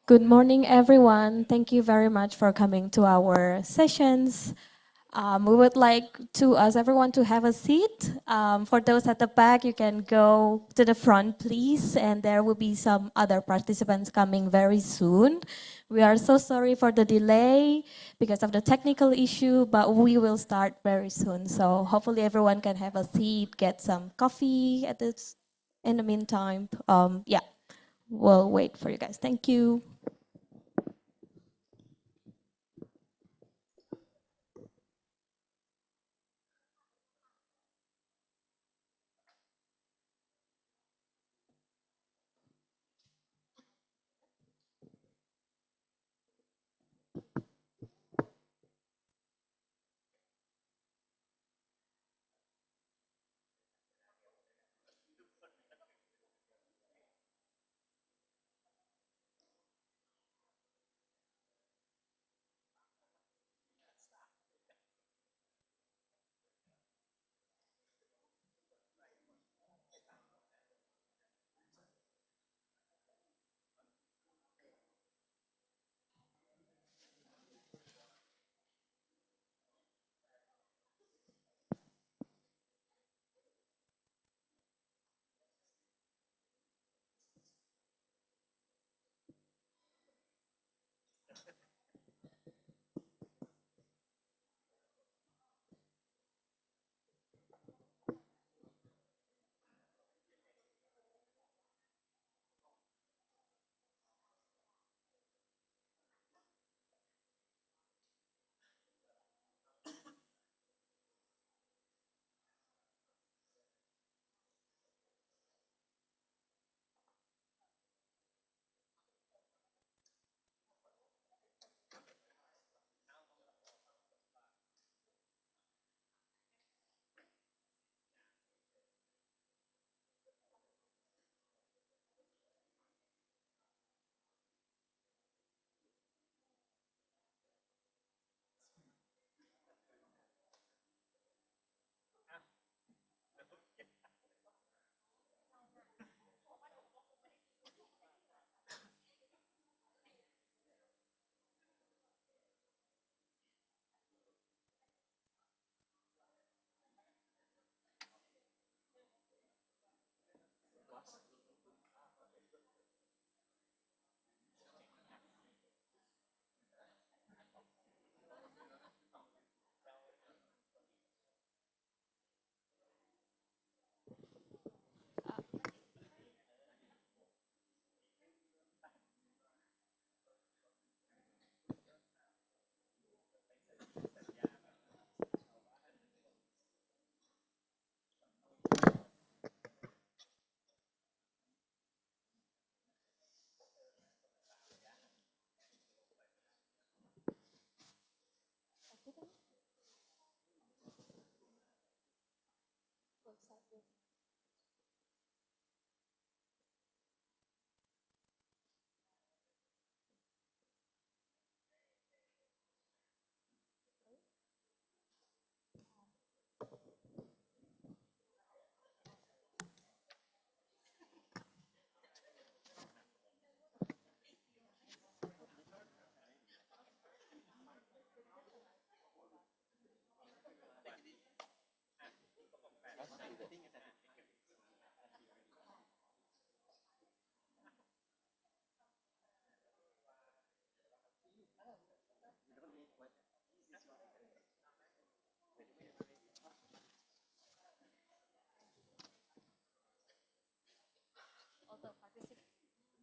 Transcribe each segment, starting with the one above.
Good morning, everyone. Thank you very much for coming to our sessions. We would like to ask everyone to have a seat. For those at the back, you can go to the front, please, and there will be some other participants coming very soon. We are so sorry for the delay because of the technical issue, but we will start very soon. So hopefully everyone can have a seat, get some coffee in the meantime. Yeah, we'll wait for you guys. Thank you.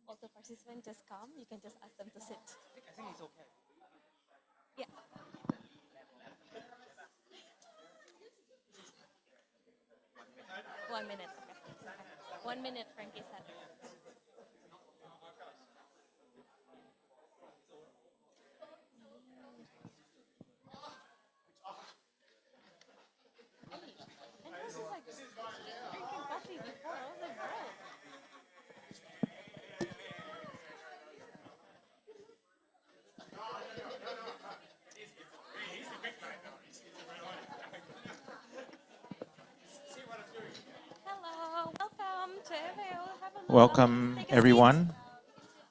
All the participants just come. You can just ask them to sit. I think it's okay. Yeah. 1 minute. Okay. 1 minute, Frankie said. And this is like drinking coffee before. I was like, bro. Hello, welcome to FAO. Have a look. Welcome, Take a seat. everyone.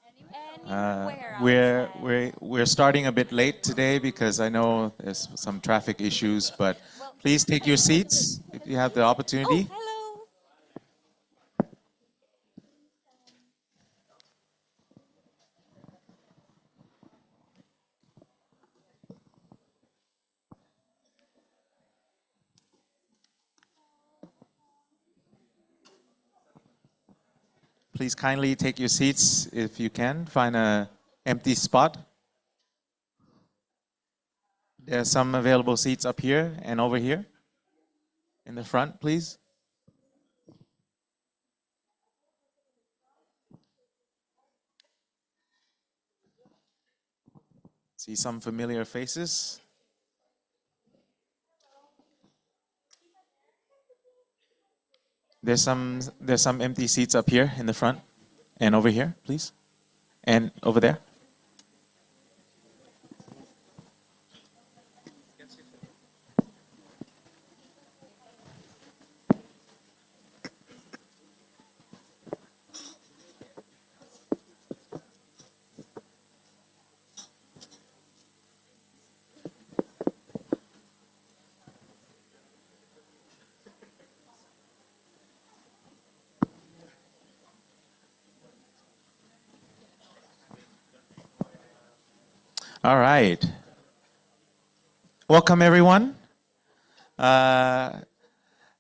Anywhere, I would We're, say. we're, we're starting a bit late today because I know there's some traffic issues, but Well, please take your seats if you have the oh, opportunity. hello. Please kindly take your seats if you can. Find an empty spot. There are some available seats up here and over here in the front, please. See some familiar faces. There's some empty seats up here in the front and over here, please. And over there. All right. Welcome, everyone. I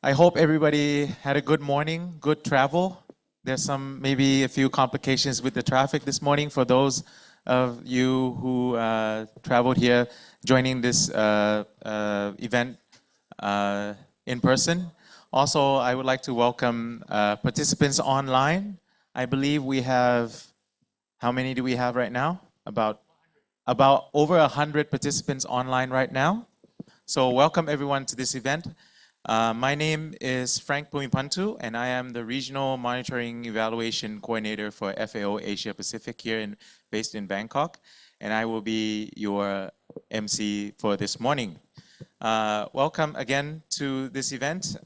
hope everybody had a good morning, good travel. There's maybe a few complications with the traffic this morning for those of you who traveled here joining this event in person. Also, I would like to welcome participants online. I believe we have, how many do we have right now? About over 100 participants online right now. So welcome everyone to this event. My name is Frank Pumipantu, and I am the Regional Monitoring Evaluation Coordinator for FAO Asia Pacific here based in Bangkok, and I will be your MC for this morning. Welcome again to this event.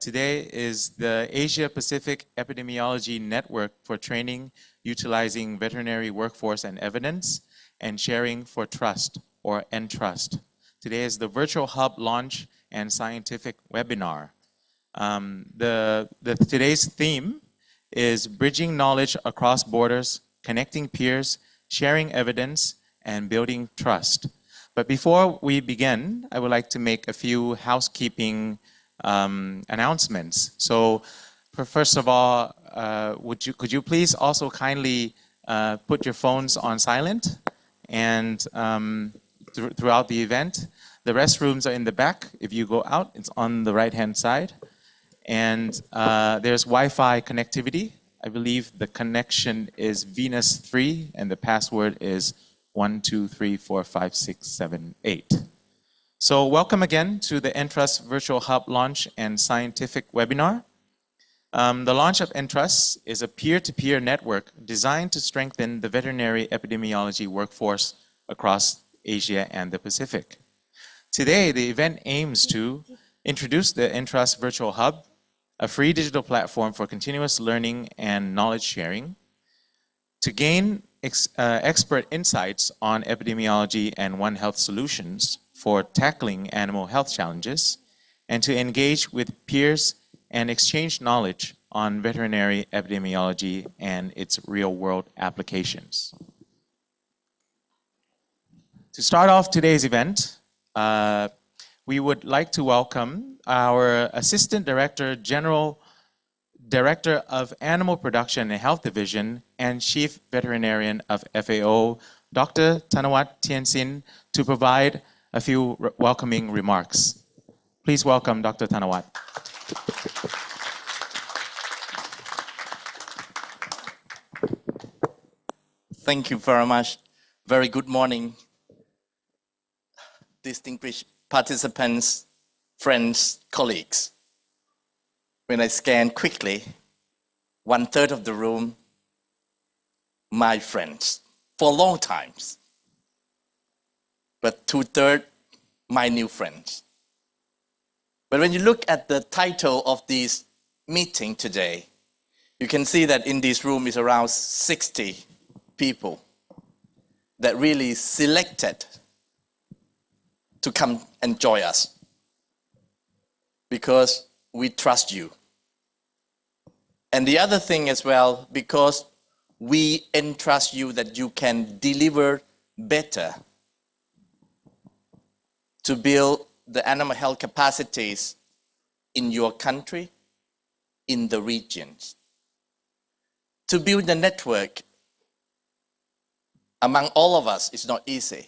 Today is the Asia Pacific Epidemiology Network for Training, Utilizing Veterinary Workforce and Evidence, and Sharing for Trust, or ENTRVST. Today is the virtual hub launch and scientific webinar. Today's theme is bridging knowledge across borders, connecting peers, sharing evidence, and building trust. But before we begin, I would like to make a few housekeeping announcements. So first of all, could you please also kindly put your phones on silent and throughout the event. The restrooms are in the back. If you go out, it's on the right-hand side. And there's Wi-Fi connectivity. I believe the connection is Venus 3, and the password is 123456778. So welcome again to the ENTRVST Virtual Hub Launch and Scientific Webinar. The launch of ENTRVST is a peer-to-peer network designed to strengthen the veterinary epidemiology workforce across Asia and the Pacific. Today, the event aims to introduce the ENTRVST Virtual Hub, a free digital platform for continuous learning and knowledge sharing, to gain expert insights on epidemiology and One Health solutions for tackling animal health challenges, and to engage with peers and exchange knowledge on veterinary epidemiology and its real-world applications. To start off today's event, we would like to welcome our Assistant Director, General Director of Animal Production and Health Division and Chief Veterinarian of FAO, Dr. Thanawat Tiensin, to provide a few welcoming remarks. Please welcome Dr. Thanawat. Thank you very much. Very good morning, distinguished participants, friends, colleagues. When I scan quickly, 1/3 of the room, my friends, for long times, but 2/3, my new friends. But when you look at the title of this meeting today, you can see that in this room is around 60 people that really selected to come and join us because we trust you. And the other thing as well, because we entrust you that you can deliver better to build the animal health capacities in your country, in the regions. To build the network among all of us is not easy.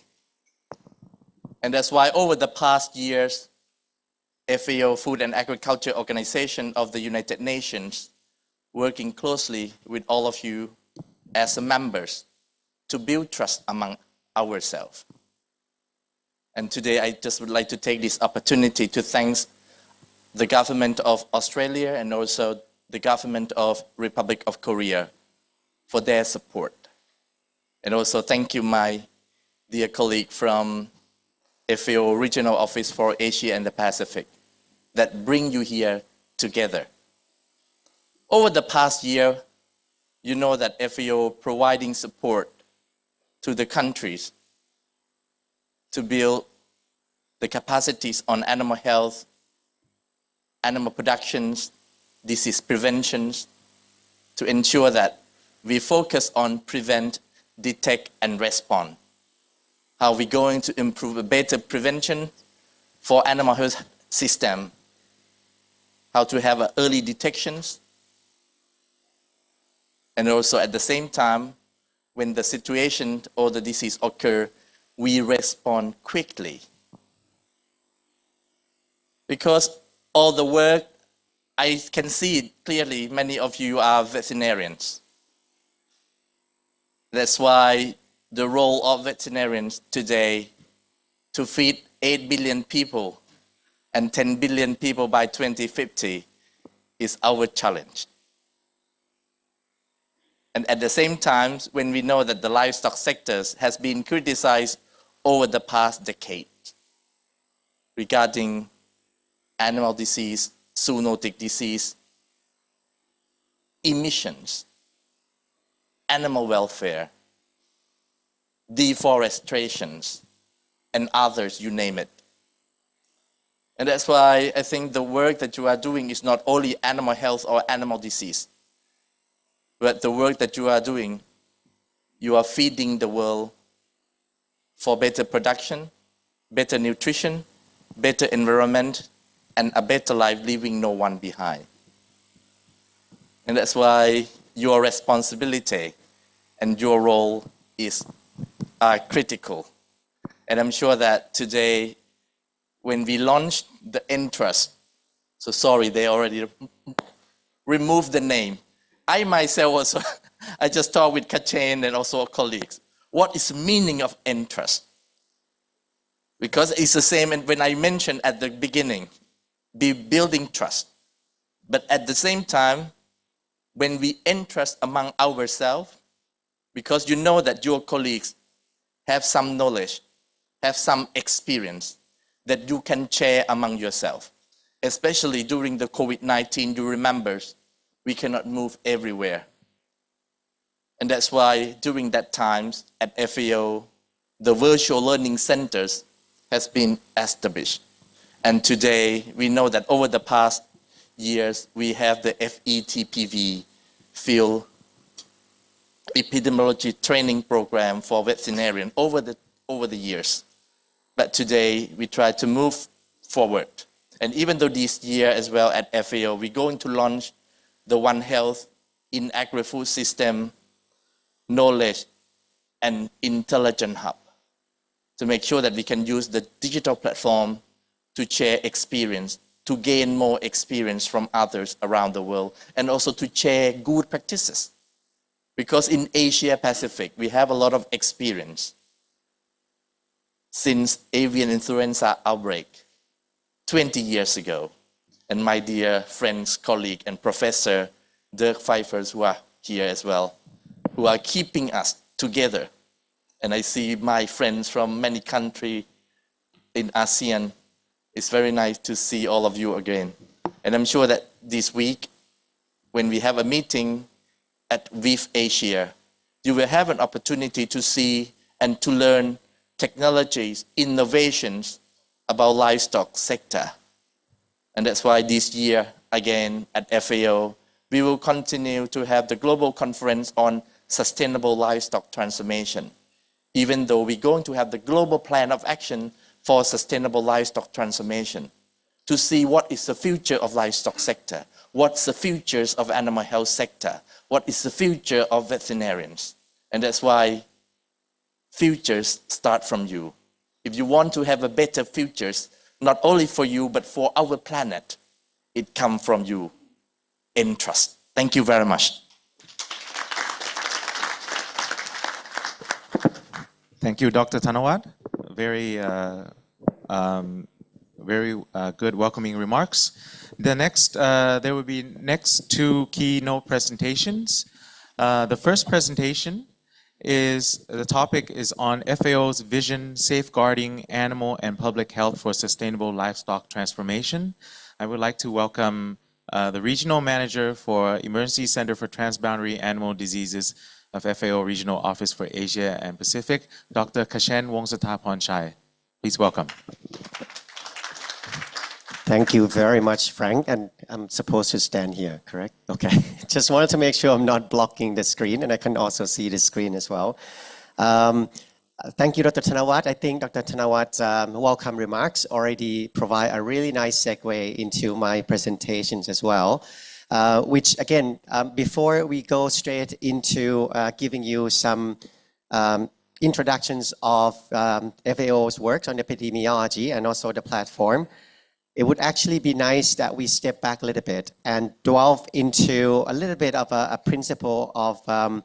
And that's why over the past years, FAO, Food and Agriculture Organization of the United Nations, working closely with all of you as members to build trust among ourselves. And today I just would like to take this opportunity to thank the government of Australia and also the government of Republic of Korea for their support. And also thank you, my dear colleague from FAO Regional Office for Asia and the Pacific that bring you here together. Over the past year, you know that FAO providing support to the countries to build the capacities on animal health, animal productions, disease preventions, to ensure that we focus on prevent, detect, and respond. How we're going to improve a better prevention for animal health system, how to have early detections, and also at the same time, when the situation or the disease occur, we respond quickly. Because all the work, I can see it clearly, many of you are veterinarians. That's why the role of veterinarians today to feed 8 billion people and 10 billion people by 2050 is our challenge. And at the same time, when we know that the livestock sectors has been criticized over the past decade regarding animal disease, zoonotic disease, emissions, animal welfare, deforestations, and others, you name it. And that's why I think the work that you are doing is not only animal health or animal disease, but the work that you are doing, you are feeding the world for better production, better nutrition, better environment, and a better life, leaving no one behind. And that's why your responsibility and your role is critical. And I'm sure that today, when we launched the ENTRVST, so sorry, they already removed the name. I myself also, I just talked with Kachen and also colleagues. What is the meaning of ENTRVST? Because it's the same, and when I mentioned at the beginning, be building trust. But at the same time, when we entrust among ourselves, because you know that your colleagues have some knowledge, have some experience that you can share among yourself. Especially during the COVID-19, you remember, we cannot move everywhere. And that's why during that times at FAO, the virtual learning centers has been established. And today, we know that over the past years, we have the FETPV, Field Epidemiology Training Program for veterinarians over the years. But today, we try to move forward. And even though this year as well at FAO, we're going to launch the One Health in Agri-Food System Knowledge and Intelligent Hub to make sure that we can use the digital platform to share experience, to gain more experience from others around the world, and also to share good practices. Because in Asia Pacific, we have a lot of experience since avian influenza outbreak 20 years ago. And my dear friends, colleague, and Professor Dirk Pfeiffers, who are here as well, who are keeping us together. And I see my friends from many countries in ASEAN. It's very nice to see all of you again. And I'm sure that this week, when we have a meeting at VIF Asia, you will have an opportunity to see and to learn technologies, innovations about livestock sector. And that's why this year, again, at FAO, we will continue to have the global conference on sustainable livestock transformation, even though we're going to have the global plan of action for sustainable livestock transformation, to see what is the future of livestock sector, what's the futures of animal health sector, what is the future of veterinarians. And that's why futures start from you. If you want to have a better futures, not only for you, but for our planet, it comes from you. ENTRVST. Thank you very much. Thank you, Dr. Thanawat. Very good welcoming remarks. The next, there will be next two keynote presentations. The first presentation is, the topic is on FAO's vision, safeguarding animal and public health for sustainable livestock transformation. I would like to welcome the Regional Manager for Emergency Center for Transboundary Animal Diseases of FAO Regional Office for Asia and Pacific, Dr. Kashen Wongsathapongchai. Please welcome. Thank you very much, Frank. And I'm supposed to stand here, correct? Okay. Just wanted to make sure I'm not blocking the screen, and I can also see the screen as well. Thank you, Dr. Thanawat. I think Dr. Thanawat's welcome remarks already provide a really nice segue into my presentations as well. Which again, before we go straight into giving you some introductions of FAO's work on epidemiology and also the platform, it would actually be nice that we step back a little bit and delve into a little bit of a principle of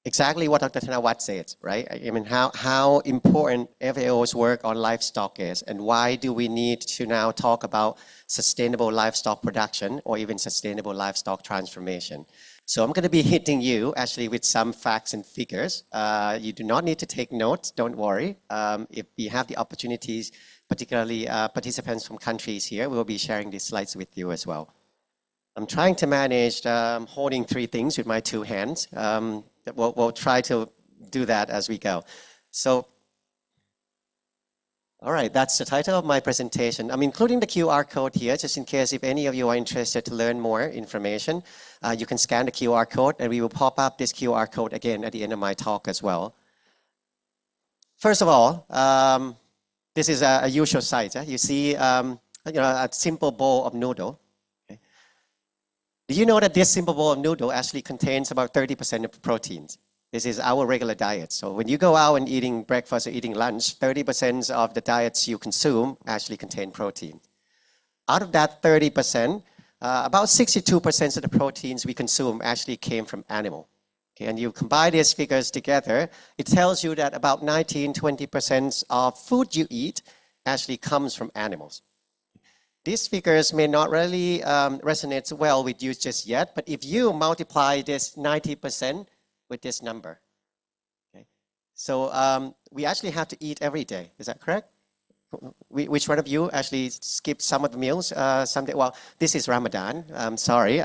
exactly what Dr. Thanawat said, right? I mean, how important FAO's work on livestock is, and why do we need to now talk about sustainable livestock production or even sustainable livestock transformation. So I'm going to be hitting you actually with some facts and figures. You do not need to take notes, don't worry. If we have the opportunities, particularly participants from countries here, we'll be sharing these slides with you as well. I'm trying to manage holding three things with my two hands. We'll try to do that as we go. So, all right, that's the title of my presentation. I'm including the QR code here, just in case if any of you are interested to learn more information. You can scan the QR code, and we will pop up this QR code again at the end of my talk as well. First of all, this is a usual sight. You see a simple bowl of noodle. Okay. Do you know that this simple bowl of noodle actually contains about 30% of the proteins? This is our regular diet. So when you go out and eating breakfast or eating lunch, 30% of the diets you consume actually contain protein. Out of that 30%, about 62% of the proteins we consume actually came from animal. Okay, and you combine these figures together, it tells you that about 19–20% of food you eat actually comes from animals. These figures may not really resonate well with you just yet, but if you multiply this 90% with this number, okay, so we actually have to eat every day. Is that correct? Which one of you actually skip some of the meals someday? Well, this is Ramadan. I'm sorry,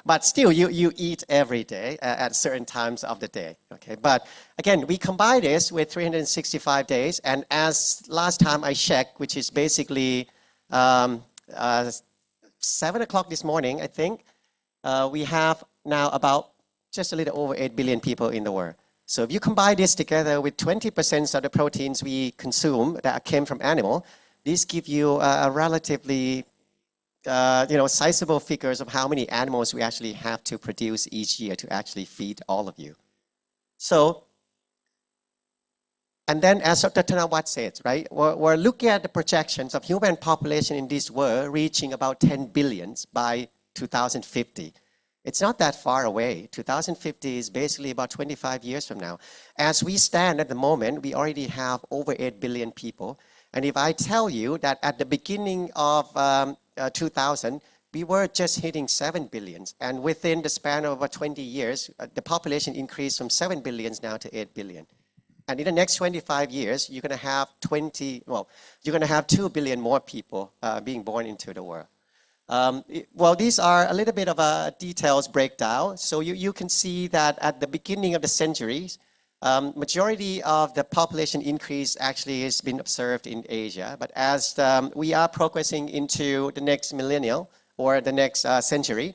but still, you eat every day at certain times of the day. Okay, but again, we combine this with 365 days, and as last time I checked, which is basically 7 o'clock this morning, I think, we have now about just a little over 8 billion people in the world. So if you combine this together with 20% of the proteins we consume that came from animal, this gives you a relatively sizable figures of how many animals we actually have to produce each year to actually feed all of you. So, and then as Dr. Thanawat said, right, we're looking at the projections of human population in this world reaching about 10 billion by 2050. It's not that far away. 2050 is basically about 25 years from now. As we stand at the moment, we already have over 8 billion people. And if I tell you that at the beginning of 2000, we were just hitting 7 billions. And within the span of about 20 years, the population increased from 7 billions now to 8 billion. And in the next 25 years, you're going to have 2 billion more people being born into the world. Well, these are a little bit of a details breakdown. So you can see that at the beginning of the centuries, majority of the population increase actually has been observed in Asia. But as we are progressing into the next millennial or the next century,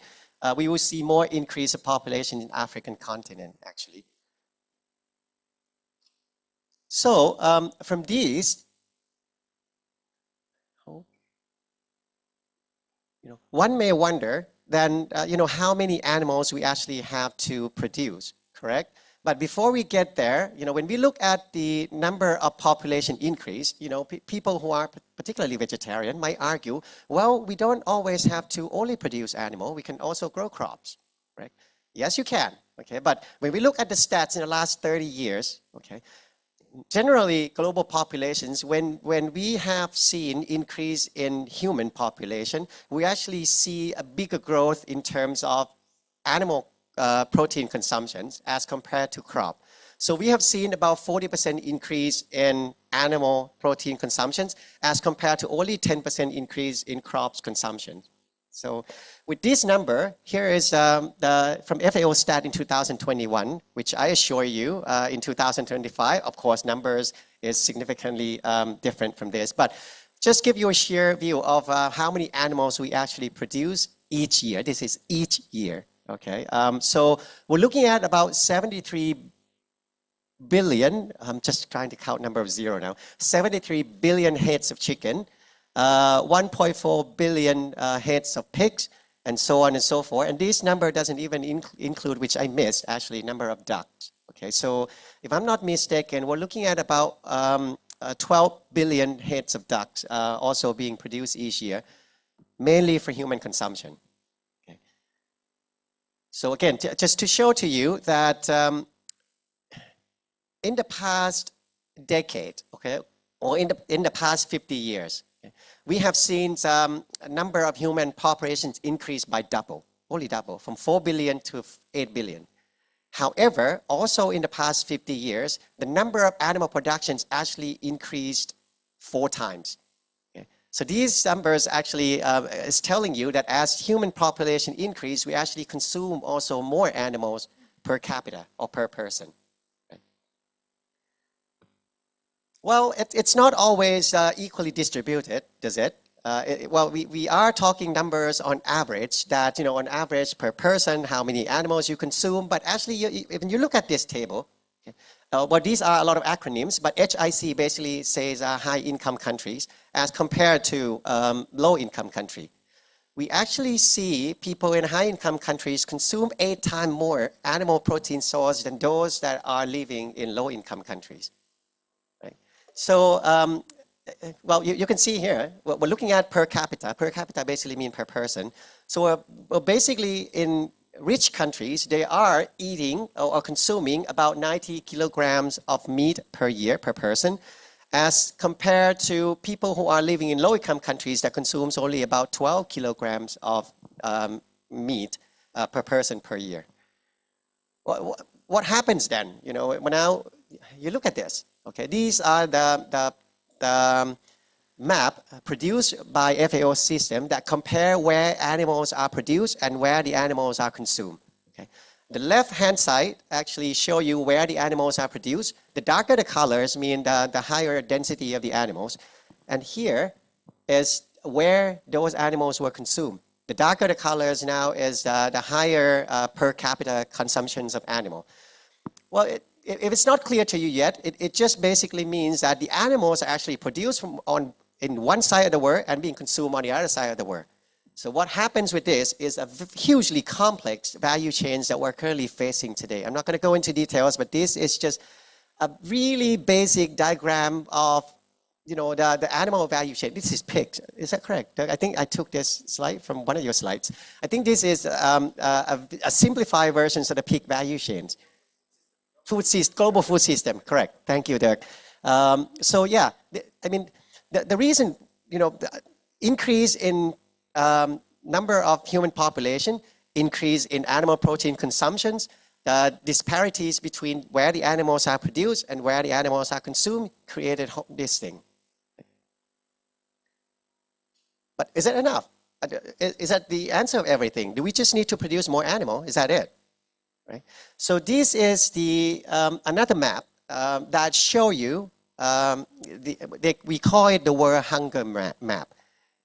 we will see more increase of population in African continent, actually. So from these, one may wonder then, how many animals we actually have to produce, correct? But before we get there, when we look at the number of population increase, people who are particularly vegetarian might argue, well, we don't always have to only produce animal, we can also grow crops, right? Yes, you can, okay? But when we look at the stats in the last 30 years, okay, generally, global populations, when we have seen increase in human population, we actually see a bigger growth in terms of animal protein consumptions as compared to crop. So we have seen about 40% increase in animal protein consumptions as compared to only 10% increase in crops consumption. So with this number, here is from FAO stat in 2021, which I assure you in 2025, of course, numbers is significantly different from this. But just give you a sheer view of how many animals we actually produce each year. This is each year, okay? So we're looking at about 73 billion, I'm just trying to count number of zero now, 73 billion heads of chicken, 1.4 billion heads of pigs, and so on and so forth. And this number doesn't even include, which I missed, actually, number of ducks. Okay, so if I'm not mistaken, we're looking at about 12 billion heads of ducks also being produced each year, mainly for human consumption. Okay. So again, just to show to you that in the past decade, okay, or in the past 50 years, we have seen a number of human populations increase by double, only double, from 4 billion to 8 billion. However, also in the past 50 years, the number of animal productions actually increased 4 times. Okay? So these numbers actually is telling you that as human population increase, we actually consume also more animals per capita or per person. Well, it's not always equally distributed, does it? Well, we are talking numbers on average, that, on average per person, how many animals you consume. But actually, when you look at this table, okay, well, these are a lot of acronyms, but HIC basically says high-income countries as compared to low-income country. We actually see people in high-income countries consume 8 times more animal protein source than those that are living in low-income countries. So, well, you can see here, we're looking at per capita. Per capita basically means per person. So we're basically in rich countries, they are eating or consuming about 90 kilograms of meat per year, per person, as compared to people who are living in low-income countries that consumes only about 12 kilograms of meat per person per year. What happens then? When now you look at this. Okay, these are the map produced by FAO system that compare where animals are produced and where the animals are consumed. Okay. The left-hand side actually show you where the animals are produced. The darker the colors mean the higher density of the animals. And here is where those animals were consumed. The darker the colors now is the higher per capita consumptions of animal. Well, if it's not clear to you yet, it just basically means that the animals are actually produced in one side of the world and being consumed on the other side of the world. So what happens with this is a hugely complex value chains that we're currently facing today. I'm not going to go into details, but this is just a really basic diagram of the animal value chain. This is pigs. Is that correct? I think I took this slide from one of your slides. I think this is a simplified version of the pig value chains. Global food system. Correct. Thank you, Dirk. So yeah, the reason, the increase in number of human population, increase in animal protein consumptions, the disparities between where the animals are produced and where the animals are consumed created this thing. But is that enough? Is that the answer of everything? Do we just need to produce more animal? Is that it? Right? So this is the another map that show you, we call it the world hunger map.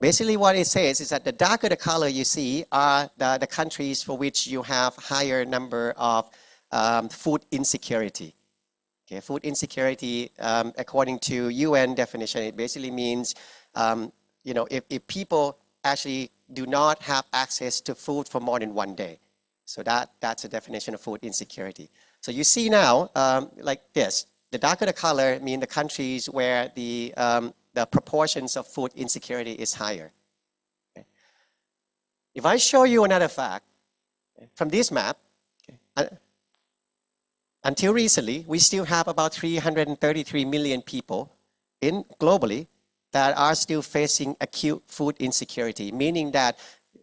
Basically what it says is that the darker the color you see are the countries for which you have higher number of food insecurity. Okay, food insecurity, according to UN definition, it basically means, if people actually do not have access to food for more than one day. So that's a definition of food insecurity. So you see now, like this, the darker the color mean the countries where the proportions of food insecurity is higher. Okay. If I show you another fact, from this map, until recently, we still have about 333 million people globally that are still facing acute food insecurity, meaning that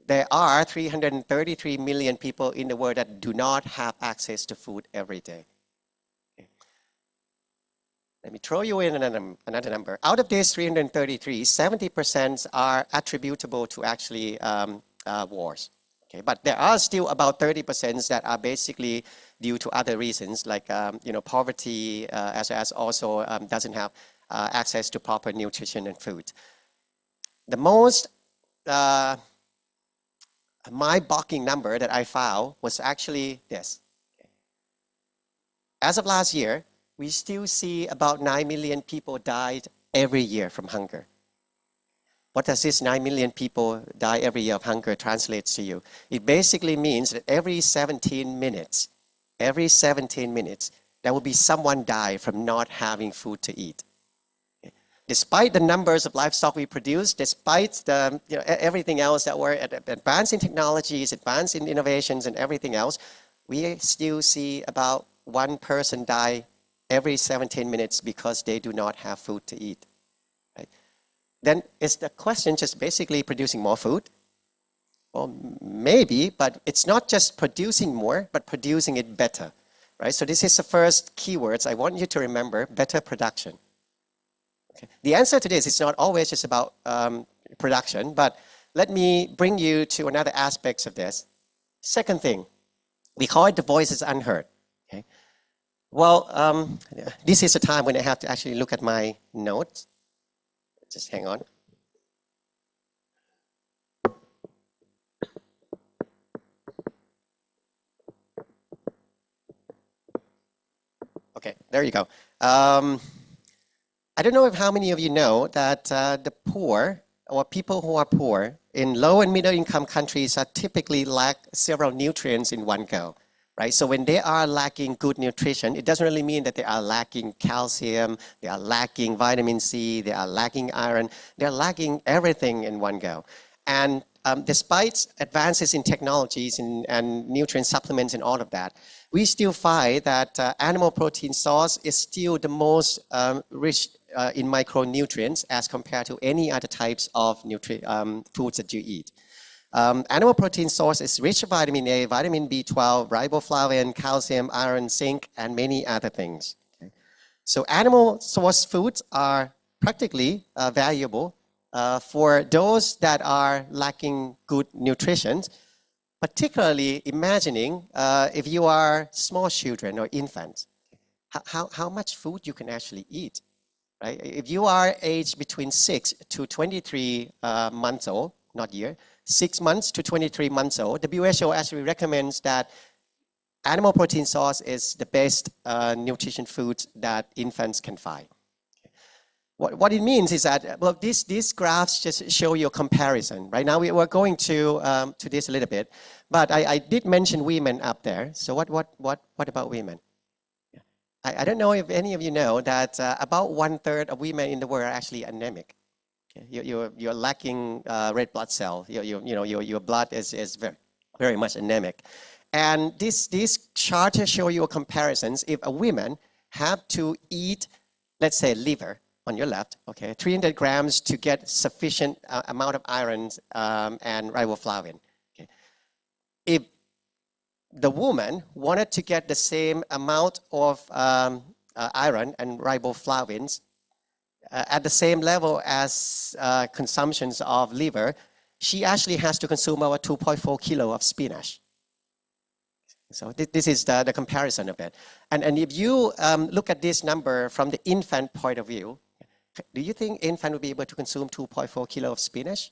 there are 333 million people in the world that do not have access to food every day. Okay. Let me throw you in another number. Out of these 333, 70% are attributable to actually wars. Okay, but there are still about 30% that are basically due to other reasons, like poverty, as well as also doesn't have access to proper nutrition and food. The most mind-boggling number that I found was actually this. As of last year, we still see about 9 million people died every year from hunger. What does this 9 million people die every year of hunger translate to you? It basically means that every 17 minutes, there will be someone die from not having food to eat. Okay. Despite the numbers of livestock we produce, despite the, everything else that we're advancing technologies, advancing innovations and everything else, we still see about one person die every 17 minutes because they do not have food to eat. Then is the question just basically producing more food? Well, maybe, but it's not just producing more, but producing it better, right? So this is the first keywords I want you to remember, better production. Okay. The answer to this is not always just about production, but let me bring you to another aspect of this. Second thing, we call it the voices unheard. Okay. Well, this is a time when I have to actually look at my notes. Just hang on. Okay, there you go. I don't know if how many of you know that the poor or people who are poor in low and middle income countries are typically lack several nutrients in one go. Right? So when they are lacking good nutrition, it doesn't really mean that they are lacking calcium, they are lacking vitamin C, they are lacking iron, they're lacking everything in one go. And despite advances in technologies and nutrient supplements and all of that, we still find that animal protein source is still the most rich in micronutrients as compared to any other types of foods that you eat. Animal protein source is rich in vitamin A, vitamin B12, riboflavin, calcium, iron, zinc, and many other things. Okay. So animal source foods are practically valuable for those that are lacking good nutrition, particularly imagining if you are small children or infants, how much food you can actually eat. Right? If you are aged between 6 to 23 months old, not year, 6 months to 23 months old, WHO actually recommends that animal protein source is the best nutrition food that infants can find. What it means is that, well, these graphs just show you a comparison. Right now we're going to this a little bit, but I did mention women up there. So what about women? I don't know if any of you know that about 1/3 of women in the world are actually anemic. Okay? You're lacking red blood cell. Your blood is very, very much anemic. And this chart show you comparisons. If a woman have to eat, let's say liver on your left, okay, 300 grams to get sufficient amount of iron and riboflavin. Okay. If the woman wanted to get the same amount of iron and riboflavins at the same level as consumptions of liver, she actually has to consume about 2.4 kilo of spinach. So this is the comparison of it. And if you look at this number from the infant point of view, do you think infant will be able to consume 2.4 kilo of spinach?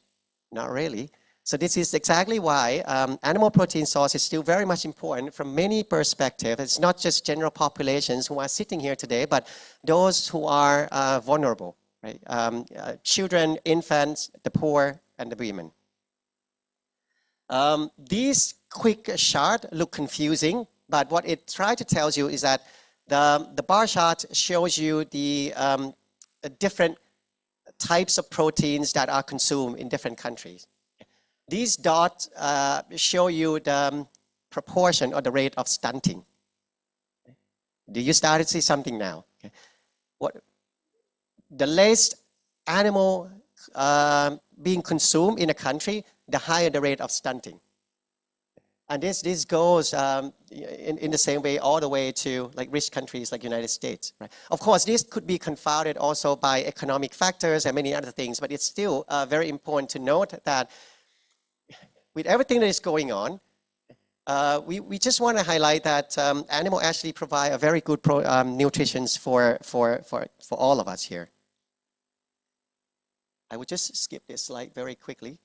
Not really. So this is exactly why animal protein source is still very much important from many perspectives. It's not just general populations who are sitting here today, but those who are vulnerable, right? Children, infants, the poor, and the women. These quick chart look confusing, but what it tries to tell you is that the bar chart shows you the different types of proteins that are consumed in different countries. These dots show you the proportion or the rate of stunting. Do you start to see something now? Okay. The less animal being consumed in a country, the higher the rate of stunting. And this goes in the same way all the way to like rich countries like United States. Right? Of course, this could be confounded also by economic factors and many other things, but it's still very important to note that with everything that is going on, we just want to highlight that animal actually provide a very good nutrition for all of us here. I would just skip this slide very quickly.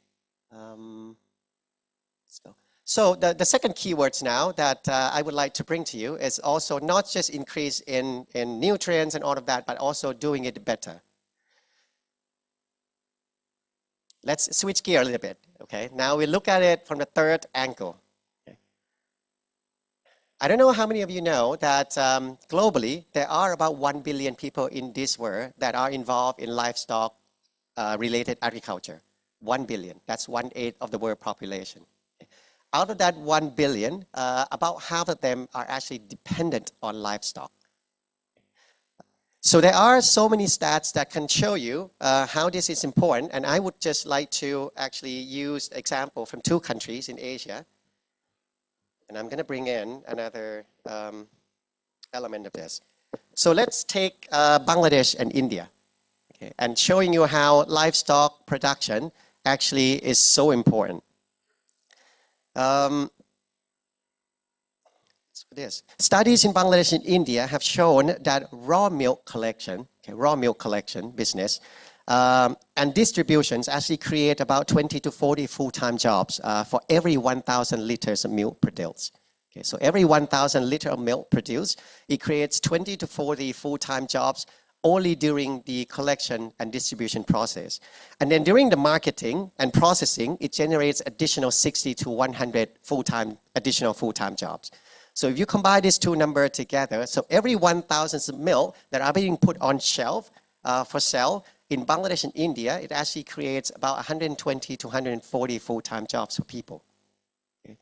Let's go. So the second keywords now that I would like to bring to you is also not just increase in nutrients and all of that, but also doing it better. Let's switch gear a little bit, okay? Now we look at it from the third angle. Okay? I don't know how many of you know that globally, there are about 1 billion people in this world that are involved in livestock related agriculture. 1 billion, that's 1/8 of the world population. Okay? Out of that 1 billion, about half of them are actually dependent on livestock. So there are so many stats that can show you how this is important, and I would just like to actually use example from 2 countries in Asia, and I'm going to bring in another element of this. So let's take Bangladesh and India, okay, and showing you how livestock production actually is so important. Studies in Bangladesh and India have shown that raw milk collection business and distributions actually create about 20 to 40 full-time jobs for every 1,000 liters of milk produced. Okay, so every 1,000 liters of milk produced, it creates 20 to 40 full-time jobs only during the collection and distribution process. And then during the marketing and processing, it generates additional 60 to 100 additional full-time jobs. So if you combine these 2 numbers together, so every 1,000 of milk that are being put on shelf for sale in Bangladesh and India, it actually creates about 120 to 140 full-time jobs for people. Okay?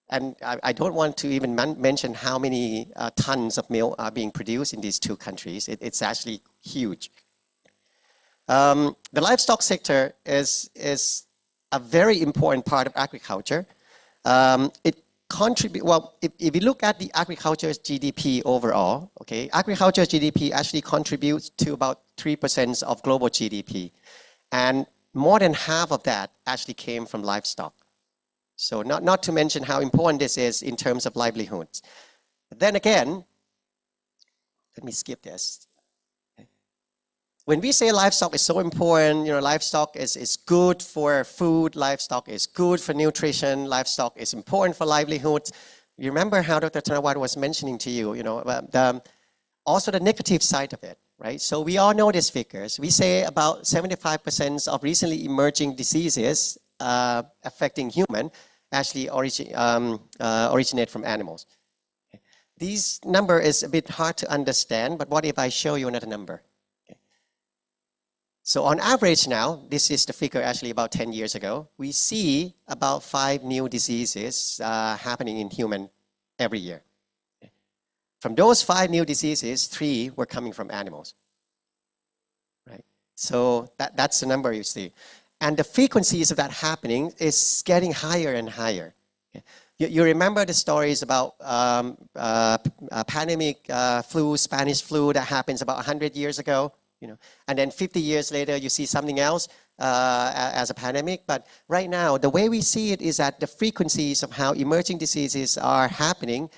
And I don't want to even mention how many tons of milk are being produced in these 2 countries. It's actually huge. The livestock sector is a very important part of agriculture. It contribute, well, if you look at the agriculture's GDP overall, okay, agriculture's GDP actually contributes to about 3% of global GDP. And more than half of that actually came from livestock. So not to mention how important this is in terms of livelihoods. But then again, let me skip this. When we say livestock is so important, livestock is good for food, livestock is good for nutrition, livestock is important for livelihood. You remember how Dr. Thanawat was mentioning to you, also the negative side of it, right? So we all know these figures. We say about 75% of recently emerging diseases affecting human actually originate from animals. This number is a bit hard to understand, but what if I show you another number? Okay. So on average now, this is the figure actually about 10 years ago, we see about 5 new diseases happening in human every year. Okay. From those 5 new diseases, 3 were coming from animals. Right? So that's the number you see. And the frequencies of that happening is getting higher and higher. Okay. You remember the stories about pandemic flu, Spanish flu that happens about 100 years ago, you know, and then 50 years later you see something else as a pandemic. But right now, the way we see it is that the frequencies of how emerging diseases are happening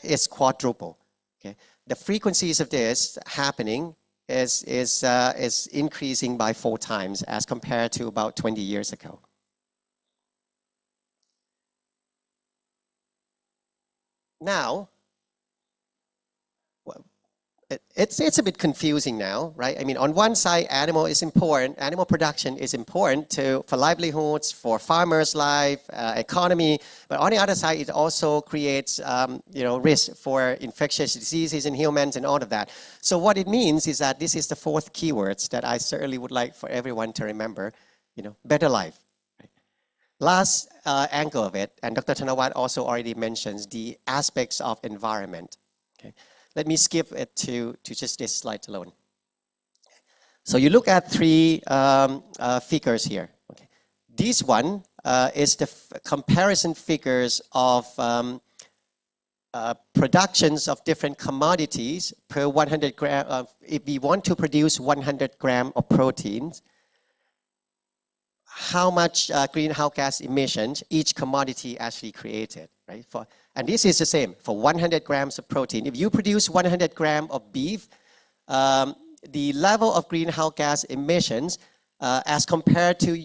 is quadruple. Okay, the frequencies of this happening is increasing by 4 times as compared to about 20 years ago. Now, well, it's a bit confusing now, right? I mean, on one side, animal is important. Animal production is important for livelihoods, for farmers' life, economy. But on the other side, it also creates, risk for infectious diseases in humans and all of that. So what it means is that this is the 4th keywords that I certainly would like for everyone to remember. Better life. Last angle of it, and Dr. Thanawat also already mentions the aspects of environment. Okay. Let me skip it to just this slide alone. So you look at 3 figures here. Okay. This one is the comparison figures of productions of different commodities per 100 gram. If we want to produce 100 grams of proteins, how much greenhouse gas emissions each commodity actually created, right? And this is the same for 100 grams of protein. If you produce 100 grams of beef, the level of greenhouse gas emissions as compared to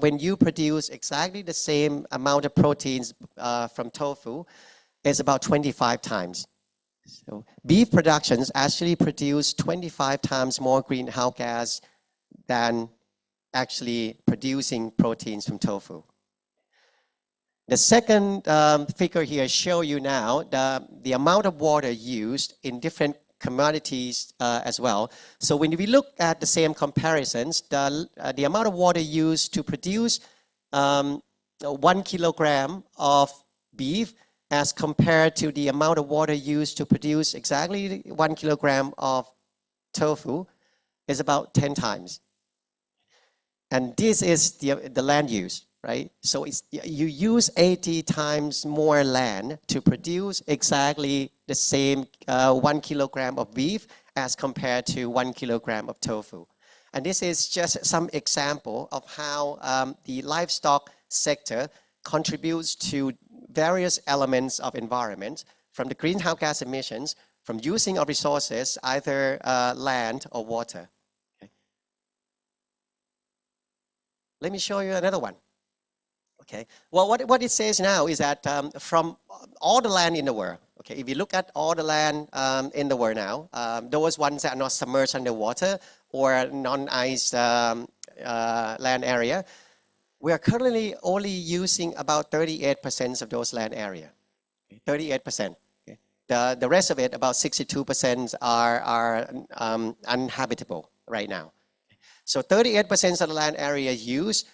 when you produce exactly the same amount of proteins from tofu is about 25 times. So beef productions actually produce 25 times more greenhouse gas than actually producing proteins from tofu. The second figure here show you now the amount of water used in different commodities as well. So when we look at the same comparisons, the amount of water used to produce 1 kilogram of beef as compared to the amount of water used to produce exactly 1 kilogram of tofu is about 10 times. And this is the land use, right? So you use 80 times more land to produce exactly the same 1 kilogram of beef as compared to 1 kilogram of tofu. And this is just some example of how the livestock sector contributes to various elements of environment, from the greenhouse gas emissions, from using of resources, either land or water. Let me show you another one. Okay. Well, what it says now is that from all the land in the world, okay, if you look at all the land in the world now, those ones that are not submerged underwater or non-ice land area, we are currently only using about 38% of those land area. 38%. Okay. The rest of it, about 62%, are uninhabitable right now. So 38% of the land area used.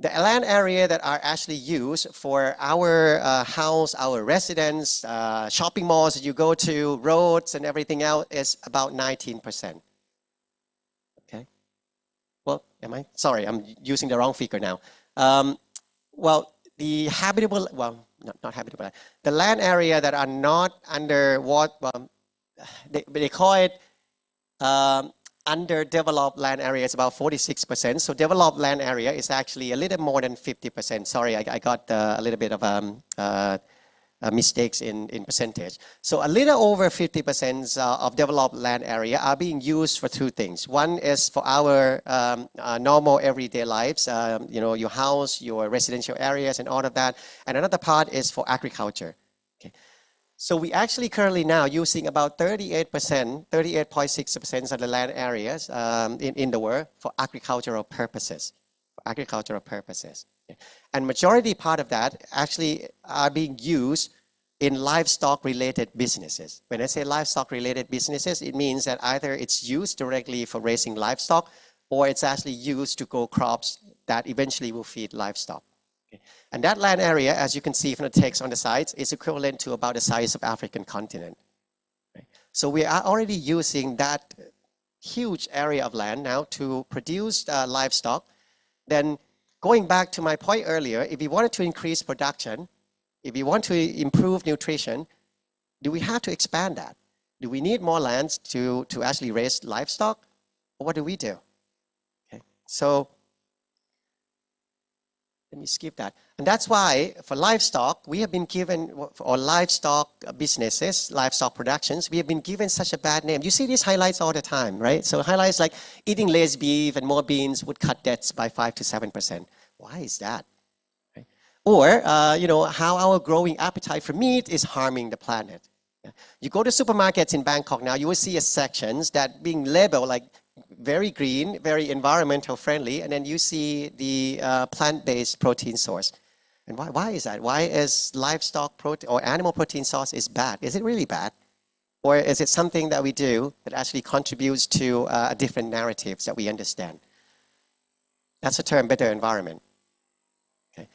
The land area that are actually used for our house, our residence, shopping malls that you go to, roads and everything else is about 19%. Okay. Well, sorry, I'm using the wrong figure now. Well, the habitable, well, not habitable, the land area that are not under what, they call it underdeveloped land area is about 46%. So developed land area is actually a little more than 50%. Sorry, I got a little bit of mistakes in percentage. So a little over 50% of developed land area are being used for 2 things. One is for our normal everyday lives, your house, your residential areas and all of that. And another part is for agriculture. Okay. So we actually currently now using about 38.6% of the land areas in the world for agricultural purposes. And majority part of that actually are being used in livestock-related businesses. When I say livestock-related businesses, it means that either it's used directly for raising livestock or it's actually used to grow crops that eventually will feed livestock. Okay. And that land area, as you can see from the text on the sides, is equivalent to about the size of African continent. Okay. So we are already using that huge area of land now to produce livestock. Then going back to my point earlier, if we wanted to increase production, if we want to improve nutrition, do we have to expand that? Do we need more lands to actually raise livestock? Or what do we do? Okay. So let me skip that. And that's why for livestock, we have been given, or livestock businesses, livestock productions, we have been given such a bad name. You see these highlights all the time, right? So highlights like eating less beef and more beans would cut deaths by 5 to 7%. Why is that? Or, you know, how our growing appetite for meat is harming the planet. You go to supermarkets in Bangkok now, you will see sections that being labeled like very green, very environmental friendly, and then you see the plant-based protein source. And why is that? Why is livestock protein or animal protein source is bad? Is it really bad? Or is it something that we do that actually contributes to different narratives that we understand? That's the term better environment. Okay.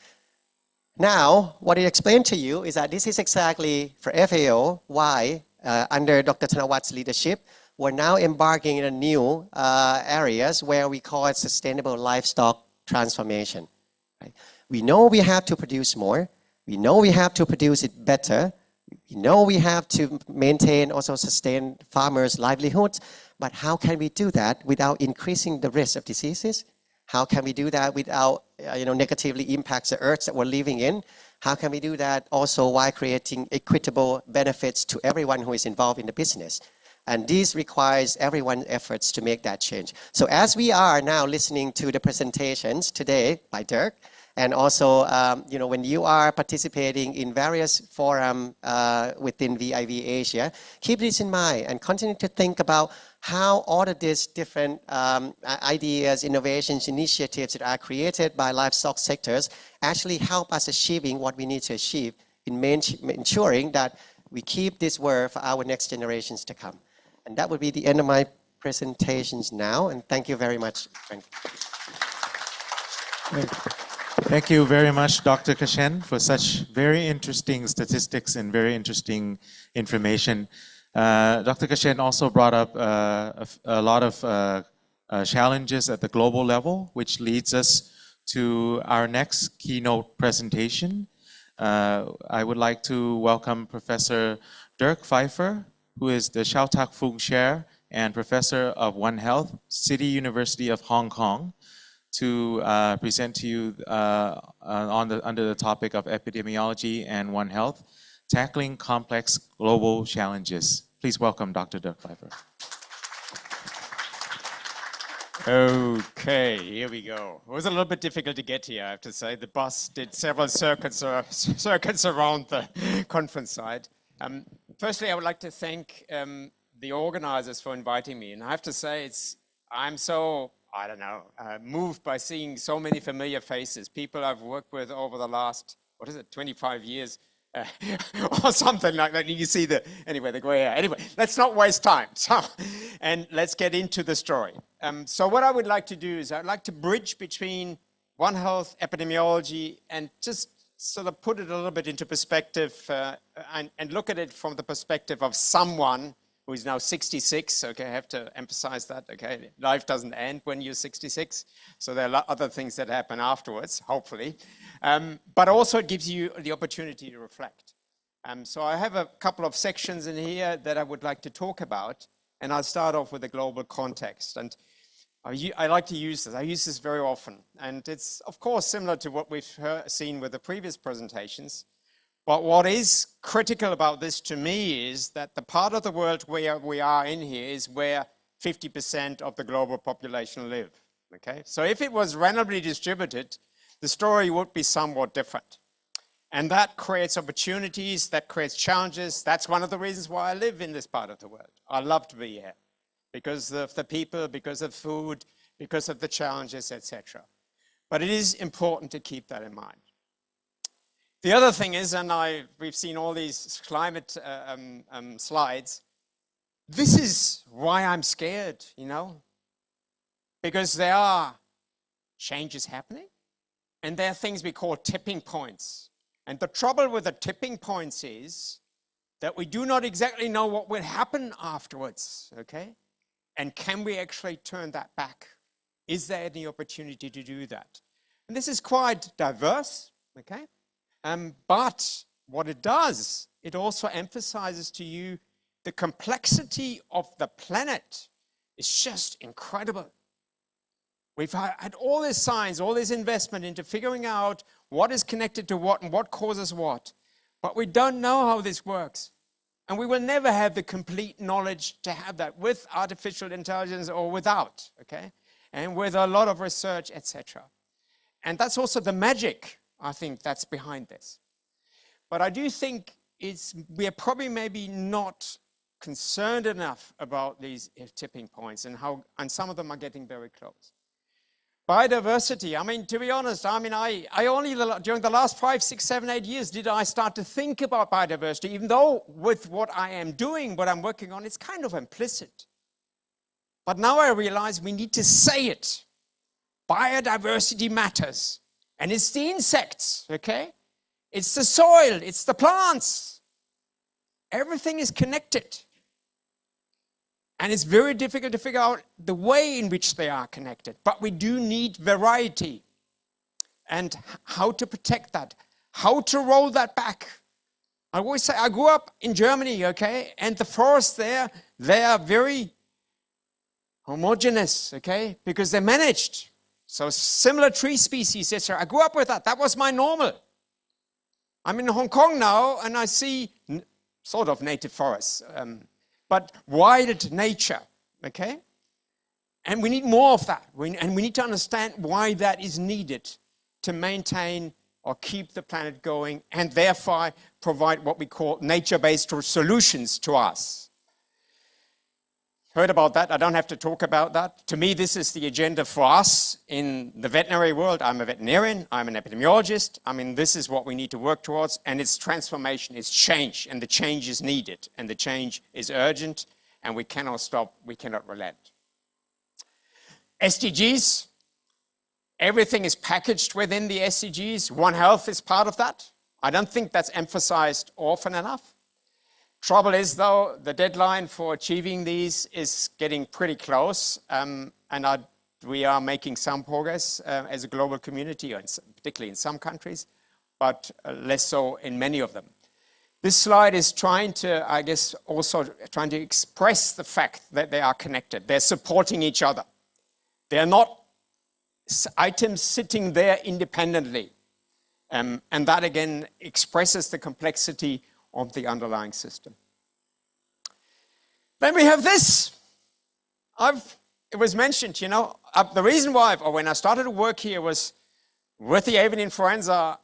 Now, what I explained to you is that this is exactly for FAO why, under Dr. Thanawat's leadership, we're now embarking in a new areas where we call it sustainable livestock transformation. Right? We know we have to produce more. We know we have to produce it better. We know we have to maintain, also sustain farmers' livelihoods. But how can we do that without increasing the risk of diseases? How can we do that without negatively impacts the earth that we're living in? How can we do that also while creating equitable benefits to everyone who is involved in the business? And this requires everyone's efforts to make that change. So as we are now listening to the presentations today by Dirk, and also when you are participating in various forums within VIV Asia, keep this in mind and continue to think about how all of these different ideas, innovations, initiatives that are created by livestock sectors actually help us achieving what we need to achieve in ensuring that we keep this work for our next generations to come. And that would be the end of my presentations now. And thank you very much. Thank you very much, Dr. Kashen, for such very interesting statistics and very interesting information. Dr. Kashen also brought up a lot of challenges at the global level, which leads us to our next keynote presentation. I would like to welcome Professor Dirk Pfeiffer, who is the Shao Tak Fung Chair and Professor of One Health, City University of Hong Kong, to present to you under the topic of epidemiology and One Health, tackling complex global challenges. Please welcome Dr. Dirk Pfeiffer. Okay, here we go. It was a little bit difficult to get here, I have to say. The bus did several circuits around the conference site. Firstly, I would like to thank the organizers for inviting me. And I have to say, I'm so, I don't know, moved by seeing so many familiar faces, people I've worked with over the last, 25 years, or something like that. You see the gray hair. Anyway, let's not waste time. And let's get into the story. So what I would like to do is I'd like to bridge between One Health, epidemiology, and just sort of put it a little bit into perspective and look at it from the perspective of someone who is now 66. Okay, I have to emphasize that. Okay, life doesn't end when you're 66. So there are other things that happen afterwards, hopefully. But also it gives you the opportunity to reflect. So I have a couple of sections in here that I would like to talk about. And I'll start off with the global context. And I like to use this. I use this very often. And it's, of course, similar to what we've seen with the previous presentations. But what is critical about this to me is that the part of the world where we are in here is where 50% of the global population live. Okay? So if it was randomly distributed, the story would be somewhat different. And that creates opportunities, that creates challenges. That's one of the reasons why I live in this part of the world. I love to be here because of the people, because of food, because of the challenges, etc. But it is important to keep that in mind. The other thing is, and we've seen all these climate slides, this is why I'm scared, you know, because there are changes happening and there are things we call tipping points. And the trouble with the tipping points is that we do not exactly know what will happen afterwards, okay? And can we actually turn that back? Is there any opportunity to do that? And this is quite diverse, okay? But what it does, it also emphasizes to you the complexity of the planet is just incredible. We've had all this science, all this investment into figuring out what is connected to what and what causes what. But we don't know how this works. And we will never have the complete knowledge to have that with artificial intelligence or without, okay? And with a lot of research, etc. And that's also the magic, I think, that's behind this. But I do think we are probably maybe not concerned enough about these tipping points and some of them are getting very close. Biodiversity, I mean, to be honest, I mean, I only, during the last 5, 6, 7, 8 years, did I start to think about biodiversity, even though with what I am doing, what I'm working on, it's kind of implicit. But now I realize we need to say it. Biodiversity matters. And it's the insects, okay? It's the soil, it's the plants. Everything is connected. And it's very difficult to figure out the way in which they are connected. But we do need variety. And how to protect that. How to roll that back. I always say, I grew up in Germany, okay? And the forests there, they are very homogeneous, okay? Because they're managed. So similar tree species, etc. I grew up with that. That was my normal. I'm in Hong Kong now, and I see sort of native forests. But wild nature, okay? And we need more of that. And we need to understand why that is needed to maintain or keep the planet going and therefore provide what we call nature-based solutions to us. Heard about that? I don't have to talk about that. To me, this is the agenda for us in the veterinary world. I'm a veterinarian, I'm an epidemiologist. I mean, this is what we need to work towards, and it's transformation, it's change, and the change is needed, and the change is urgent, and we cannot stop, we cannot relent. SDGs, everything is packaged within the SDGs. One Health is part of that. I don't think that's emphasized often enough. Trouble is, though, the deadline for achieving these is getting pretty close, and we are making some progress as a global community, particularly in some countries, but less so in many of them. This slide is trying to, I guess, also trying to express the fact that they are connected. They're supporting each other. They're not items sitting there independently. And that, again, expresses the complexity of the underlying system. Then we have this. It was mentioned, you know, the reason why, or when I started to work here was with the avian influenza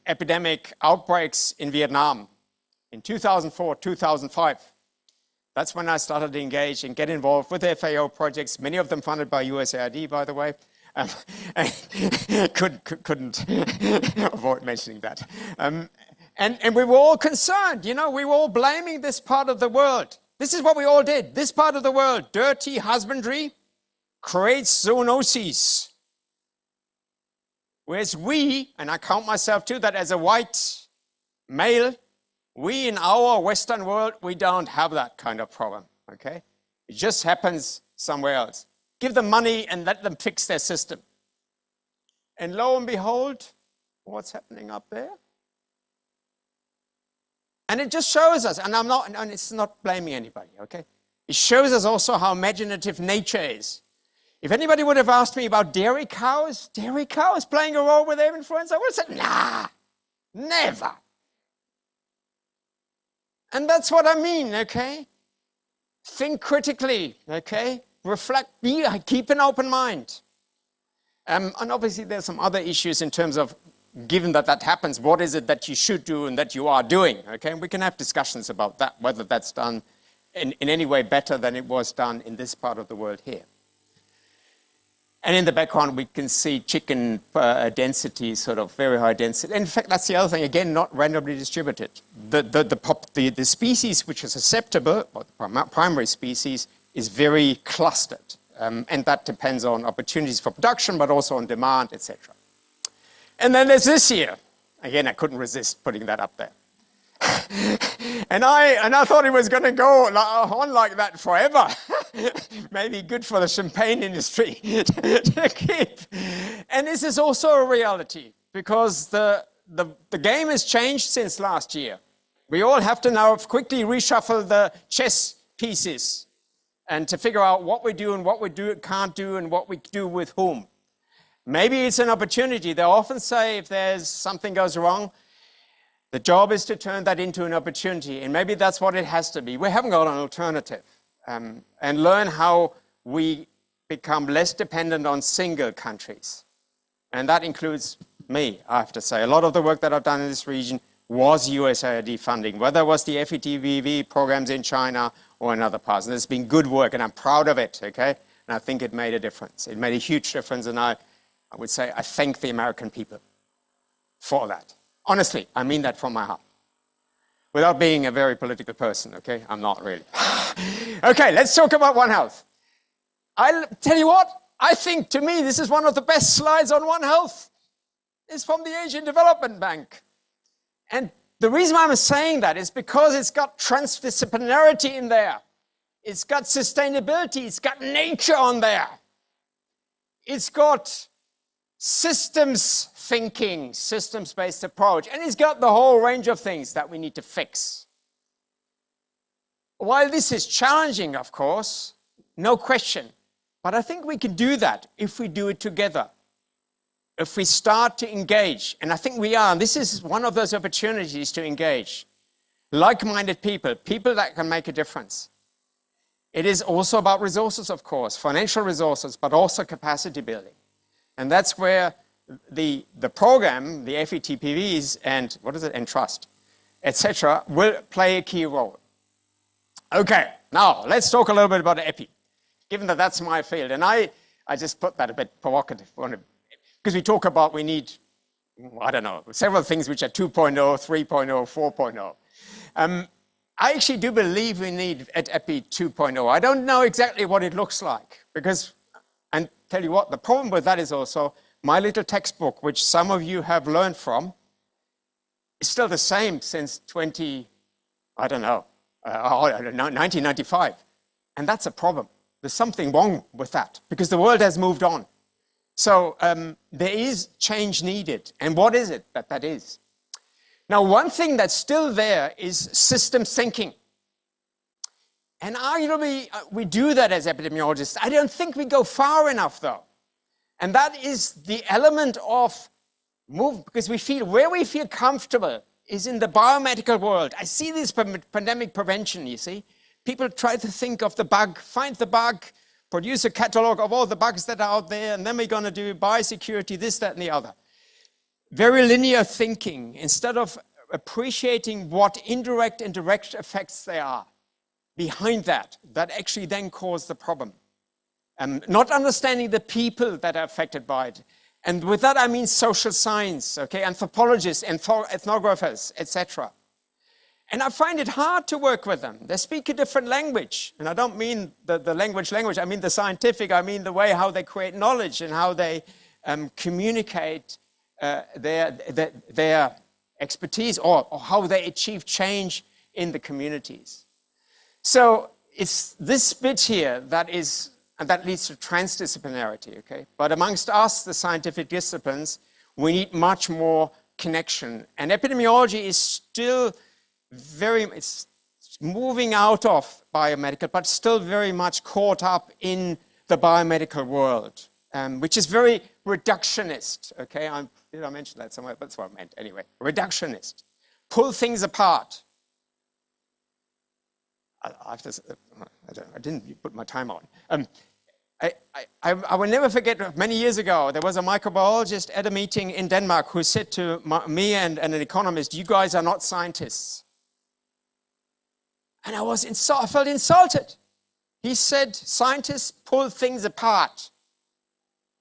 epidemic outbreaks in Vietnam in 2004, 2005. That's when I started to engage and get involved with FAO projects, many of them funded by USAID, by the way. Couldn't avoid mentioning that. And we were all concerned, you know, we were all blaming this part of the world. This is what we all did. This part of the world, dirty husbandry, creates zoonoses. Whereas we, and I count myself too, that as a white male, we in our Western world, we don't have that kind of problem, okay? It just happens somewhere else. Give them money and let them fix their system. And lo and behold, what's happening up there? And it just shows us, and it's not blaming anybody, okay? It shows us also how imaginative nature is. If anybody would have asked me about dairy cows playing a role with avian influenza, I would have said, nah, never. And that's what I mean, okay? Think critically, okay? Reflect, keep an open mind. And obviously there's some other issues in terms of, given that that happens, what is it that you should do and that you are doing, okay? And we can have discussions about that, whether that's done in any way better than it was done in this part of the world here. And in the background, we can see chicken density, sort of very high density. In fact, that's the other thing, again, not randomly distributed. The species which is susceptible, or the primary species, is very clustered. And that depends on opportunities for production, but also on demand, etc. And then there's this here. Again, I couldn't resist putting that up there. and I thought it was going to go on like that forever. Maybe good for the champagne industry to keep. And this is also a reality because the game has changed since last year. We all have to now quickly reshuffle the chess pieces and to figure out what we do and what we can't do and what we do with whom. Maybe it's an opportunity. They often say if there's something goes wrong, the job is to turn that into an opportunity, and maybe that's what it has to be. We haven't got an alternative. And learn how we become less dependent on single countries. And that includes me, I have to say. A lot of the work that I've done in this region was USAID funding, whether it was the FETVV programs in China or in other parts. And it's been good work, and I'm proud of it, okay? And I think it made a difference. It made a huge difference, and I would say I thank the American people for that. Honestly, I mean that from my heart. Without being a very political person, okay? I'm not really. Okay, let's talk about One Health. I'll tell you what, I think to me this is one of the best slides on One Health. It's from the Asian Development Bank. And the reason why I'm saying that is because it's got transdisciplinarity in there. It's got sustainability, it's got nature on there. It's got systems thinking, systems-based approach, and it's got the whole range of things that we need to fix. While this is challenging, of course, no question, but I think we can do that if we do it together. If we start to engage, and I think we are, and this is one of those opportunities to engage. Like-minded people, people that can make a difference. It is also about resources, of course, financial resources, but also capacity building. And that's where the program, the FETPVs and ENTRVST, etc., will play a key role. Okay, now let's talk a little bit about EPI, given that that's my field. And I just put that a bit provocative, because we talk about we need, I don't know, several things which are 2.0, 3.0, 4.0. I actually do believe we need at EPI 2.0. I don't know exactly what it looks like, because, and tell you what, the problem with that is also my little textbook, which some of you have learned from, is still the same since 1995. And that's a problem. There's something wrong with that, because the world has moved on. So there is change needed. And what is it that is? Now, one thing that's still there is system thinking. And arguably, we do that as epidemiologists. I don't think we go far enough, though. And that is the element of move, because we feel, where we feel comfortable is in the biomedical world. I see this pandemic prevention, you see. People try to think of the bug, find the bug, produce a catalog of all the bugs that are out there, and then we're going to do biosecurity, this, that, and the other. Very linear thinking, instead of appreciating what indirect and direct effects there are behind that actually then cause the problem. Not understanding the people that are affected by it. And with that I mean social science, okay, anthropologists, ethnographers, etc. And I find it hard to work with them. They speak a different language. And I don't mean the language, I mean the scientific, I mean the way how they create knowledge and how they communicate their expertise or how they achieve change in the communities. So it's this bit here that is, and that leads to transdisciplinarity, okay? But amongst us, the scientific disciplines, we need much more connection. And epidemiology is still it's moving out of biomedical, but still very much caught up in the biomedical world, which is very reductionist, okay? Did I mention that somewhere? That's what I meant anyway. Reductionist. Pull things apart. I didn't put my time on. I will never forget, many years ago, there was a microbiologist at a meeting in Denmark who said to me and an economist, "You guys are not scientists." And I felt insulted. He said, "Scientists pull things apart."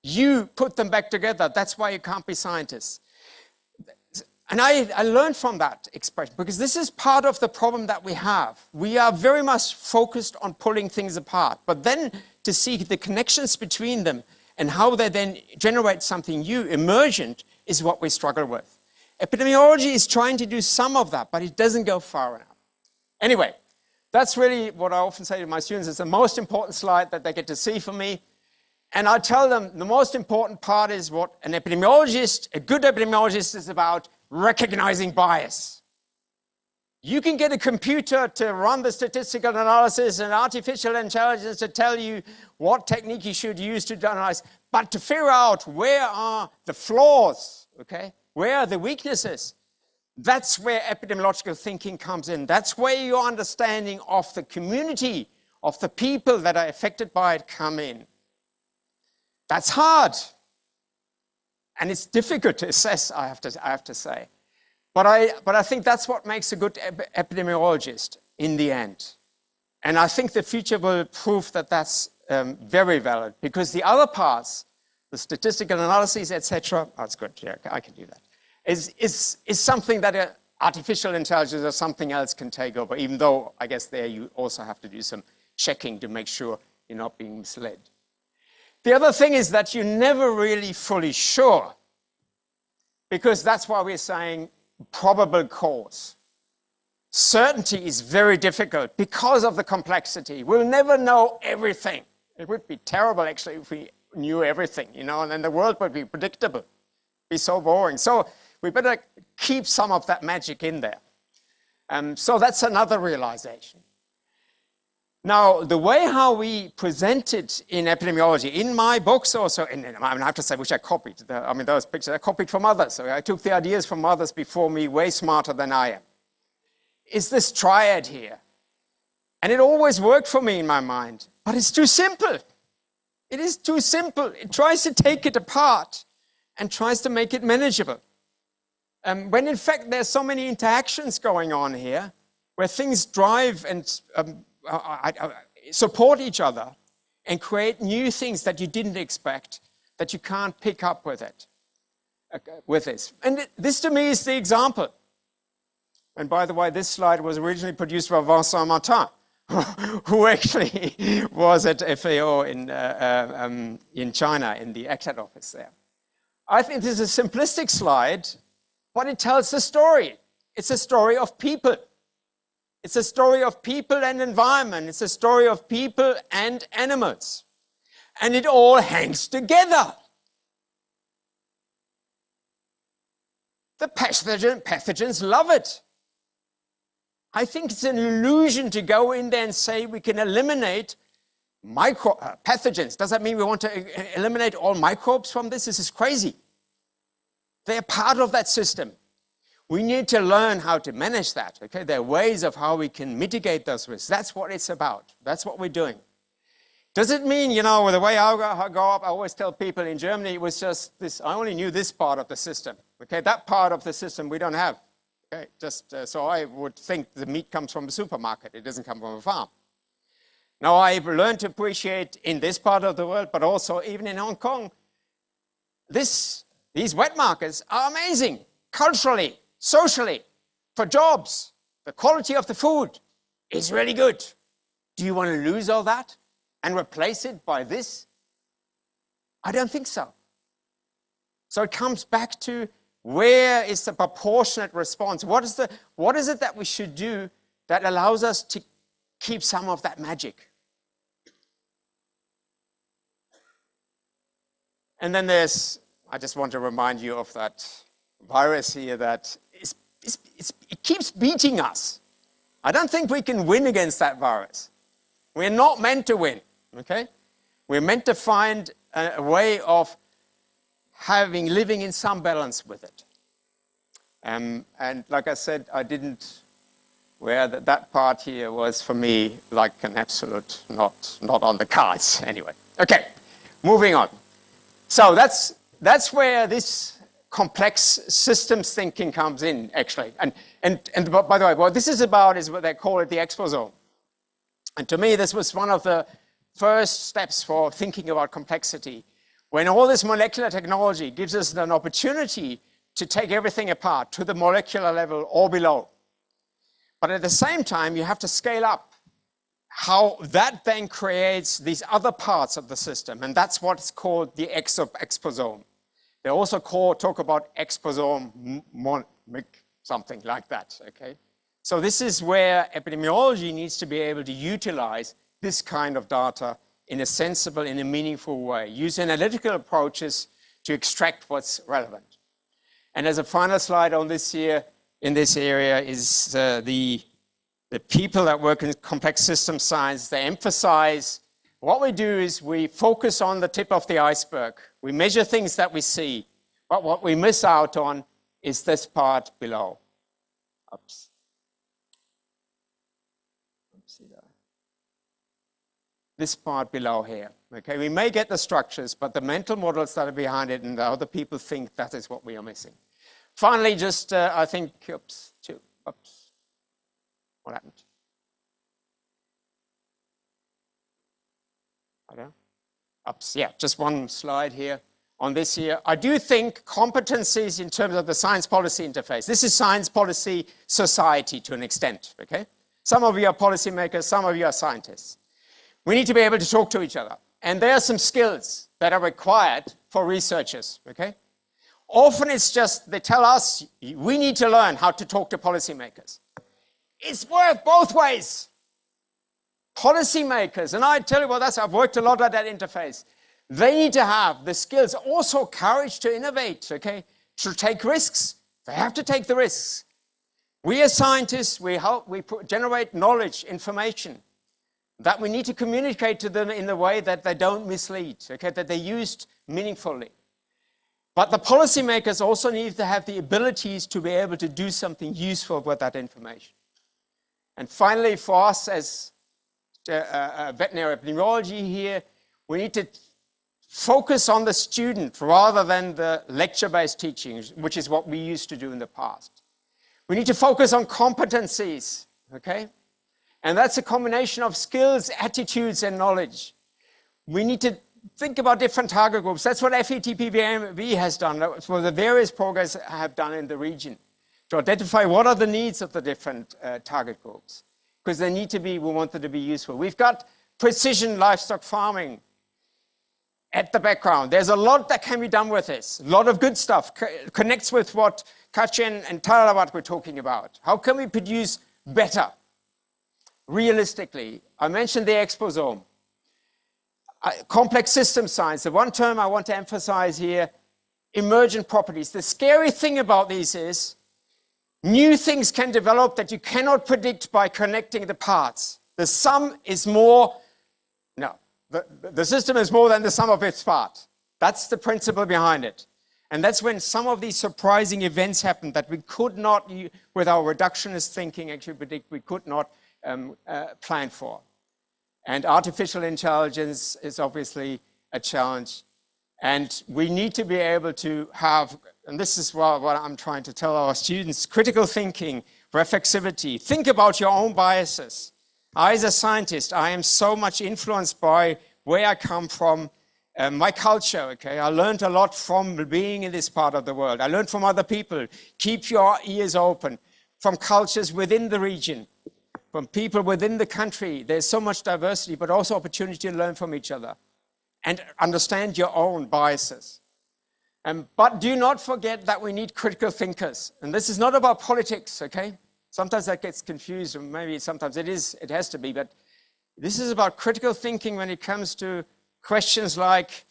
You put them back together. That's why you can't be scientists. And I learned from that expression, because this is part of the problem that we have. We are very much focused on pulling things apart, but then to see the connections between them and how they then generate something new, emergent, is what we struggle with. Epidemiology is trying to do some of that, but it doesn't go far enough. Anyway, that's really what I often say to my students. It's the most important slide that they get to see from me. And I tell them the most important part is what an epidemiologist, a good epidemiologist, is about: recognizing bias. You can get a computer to run the statistical analysis and artificial intelligence to tell you what technique you should use to analyze, but to figure out where are the flaws, okay? Where are the weaknesses? That's where epidemiological thinking comes in. That's where your understanding of the community, of the people that are affected by it, come in. That's hard. And it's difficult to assess, I have to say. But I think that's what makes a good epidemiologist in the end. And I think the future will prove that that's very valid, because the other parts, the statistical analyses, etc., that's good, yeah, I can do that, is something that artificial intelligence or something else can take over, even though I guess there you also have to do some checking to make sure you're not being misled. The other thing is that you're never really fully sure, because that's why we're saying probable cause. Certainty is very difficult because of the complexity. We'll never know everything. It would be terrible, actually, if we knew everything, you know, and then the world would be predictable. It'd be so boring. So we better keep some of that magic in there. So that's another realization. Now, the way how we present it in epidemiology, in my books also, and I have to say, which I copied, those pictures I copied from others. So I took the ideas from others before me, way smarter than I am, is this triad here. And it always worked for me in my mind, but it's too simple. It is too simple. It tries to take it apart and tries to make it manageable. When in fact there's so many interactions going on here, where things drive and support each other and create new things that you didn't expect, that you can't pick up with it, with this. And this to me is the example. And by the way, this slide was originally produced by Vincent Martin, who actually was at FAO in China, in the ECTAD office there. I think this is a simplistic slide, but it tells the story. It's a story of people. It's a story of people and environment. It's a story of people and animals. And it all hangs together. The pathogens love it. I think it's an illusion to go in there and say we can eliminate pathogens. Does that mean we want to eliminate all microbes from this? This is crazy. They're part of that system. We need to learn how to manage that, okay? There are ways of how we can mitigate those risks. That's what it's about. That's what we're doing. Does it mean, you know, the way I go up, I always tell people in Germany, it was just this, I only knew this part of the system, okay? That part of the system we don't have, okay? Just so I would think the meat comes from the supermarket. It doesn't come from a farm. Now, I've learned to appreciate in this part of the world, but also even in Hong Kong, these wet markets are amazing, culturally, socially, for jobs. The quality of the food is really good. Do you want to lose all that and replace it by this? I don't think so. So it comes back to, where is the proportionate response? What is it that we should do that allows us to keep some of that magic? And then I just want to remind you of that virus here that it keeps beating us. I don't think we can win against that virus. We're not meant to win, okay? We're meant to find a way of living in some balance with it. And like I said, I didn't, that part here was for me like an absolute not on the cards anyway. Okay, moving on. So that's where this complex systems thinking comes in, actually. And by the way, what this is about is what they call it the exposome. And to me, this was one of the first steps for thinking about complexity, when all this molecular technology gives us an opportunity to take everything apart to the molecular level or below. But at the same time, you have to scale up how that then creates these other parts of the system. And that's what's called the exposome. They also talk about exposome something like that, okay? So this is where epidemiology needs to be able to utilize this kind of data in a sensible, in a meaningful way. Use analytical approaches to extract what's relevant. And as a final slide on this here, in this area is the people that work in complex system science. They emphasize what we do is we focus on the tip of the iceberg. We measure things that we see, but what we miss out on is this part below. Oops. This part below here. Okay, we may get the structures, but the mental models that are behind it and the other people think that is what we are missing. Finally, just I think, what happened? Yeah, just one slide here on this here. I do think competencies in terms of the science policy interface. This is science policy society to an extent, okay? Some of you are policymakers, some of you are scientists. We need to be able to talk to each other. And there are some skills that are required for researchers, okay? Often it's just, they tell us, we need to learn how to talk to policymakers. It's worth both ways. Policymakers, and I tell you what, I've worked a lot at that interface. They need to have the skills, also courage to innovate, okay? To take risks. They have to take the risks. We as scientists, we generate knowledge, information that we need to communicate to them in a way that they don't mislead, okay? That they're used meaningfully. But the policymakers also need to have the abilities to be able to do something useful with that information. And finally, for us as veterinary epidemiology here, we need to focus on the student rather than the lecture-based teaching, which is what we used to do in the past. We need to focus on competencies, okay? And that's a combination of skills, attitudes, and knowledge. We need to think about different target groups. That's what FETPBMV has done. That's what the various programs have done in the region, to identify what are the needs of the different target groups. Because they need to be, we want them to be useful. We've got precision livestock farming at the background. There's a lot that can be done with this. A lot of good stuff connects with what Kachin and Tarabat were talking about. How can we produce better, realistically? I mentioned the exposome. Complex system science. The one term I want to emphasize here, emergent properties. The scary thing about these is new things can develop that you cannot predict by connecting the parts. The sum is more, no, the system is more than the sum of its parts. That's the principle behind it. And that's when some of these surprising events happen that we could not, with our reductionist thinking, actually predict, we could not plan for. And artificial intelligence is obviously a challenge. And we need to be able to have, and this is what I'm trying to tell our students, critical thinking, reflexivity. Think about your own biases. I, as a scientist, I am so much influenced by where I come from, my culture, okay? I learned a lot from being in this part of the world. I learned from other people. Keep your ears open. From cultures within the region, from people within the country. There's so much diversity, but also opportunity to learn from each other and understand your own biases. But do not forget that we need critical thinkers. And this is not about politics, okay? Sometimes that gets confused, or maybe sometimes it has to be, but this is about critical thinking when it comes to questions like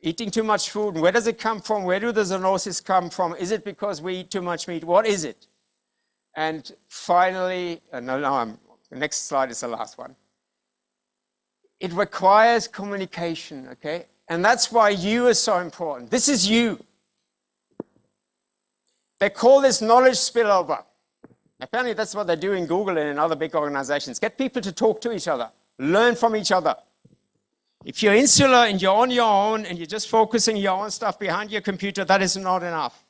eating too much food. Where does it come from? Where do the zoonoses come from? Is it because we eat too much meat? What is it? And finally, the next slide is the last one. It requires communication, okay? And that's why you are so important. This is you. They call this knowledge spillover. Apparently that's what they do in Google and in other big organizations. Get people to talk to each other, learn from each other. If you're insular and you're on your own and you're just focusing your own stuff behind your computer, that is not enough.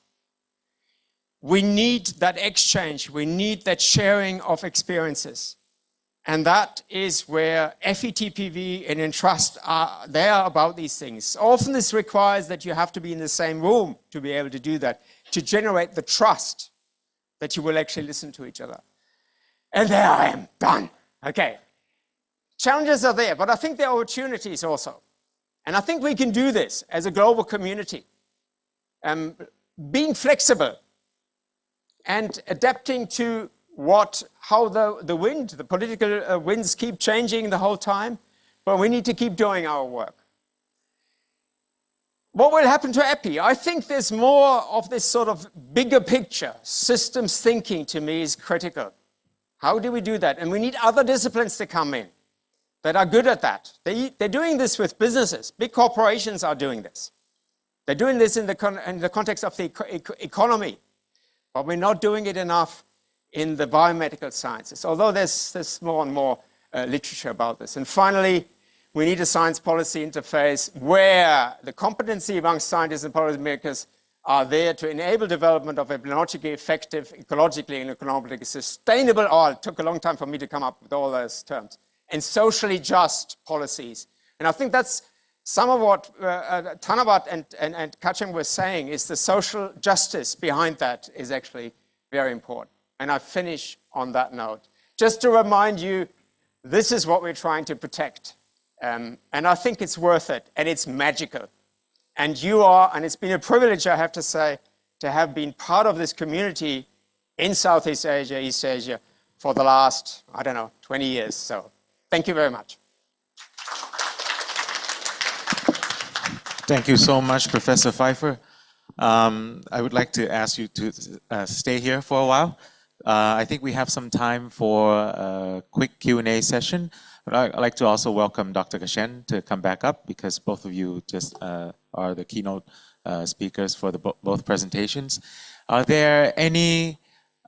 We need that exchange. We need that sharing of experiences. And that is where FETPV and ENTRVST are there about these things. Often this requires that you have to be in the same room to be able to do that, to generate the trust that you will actually listen to each other. And there I am, done. Okay. Challenges are there, but I think there are opportunities also. And I think we can do this as a global community. Being flexible and adapting to how the political winds keep changing the whole time, but we need to keep doing our work. What will happen to EPI? I think there's more of this sort of bigger picture. Systems thinking to me is critical. How do we do that? And we need other disciplines to come in that are good at that. They're doing this with businesses. Big corporations are doing this. They're doing this in the context of the economy, but we're not doing it enough in the biomedical sciences, although there's more and more literature about this. And finally, we need a science policy interface where the competency among scientists and policymakers are there to enable development of epidemiologically effective, ecologically and economically sustainable, it took a long time for me to come up with all those terms, and socially just policies. And I think that's some of what Thanabat and Kachem were saying, is the social justice behind that is actually very important. And I finish on that note. Just to remind you, this is what we're trying to protect. And I think it's worth it, and it's magical. And you are, and it's been a privilege, I have to say, to have been part of this community in Southeast Asia, East Asia, for the last, 20 years. So thank you very much. Thank you so much, Professor Pfeiffer. I would like to ask you to stay here for a while. I think we have some time for a quick Q&A session. But I'd like to also welcome Dr. Kashen to come back up, because both of you just are the keynote speakers for both presentations. Are there any,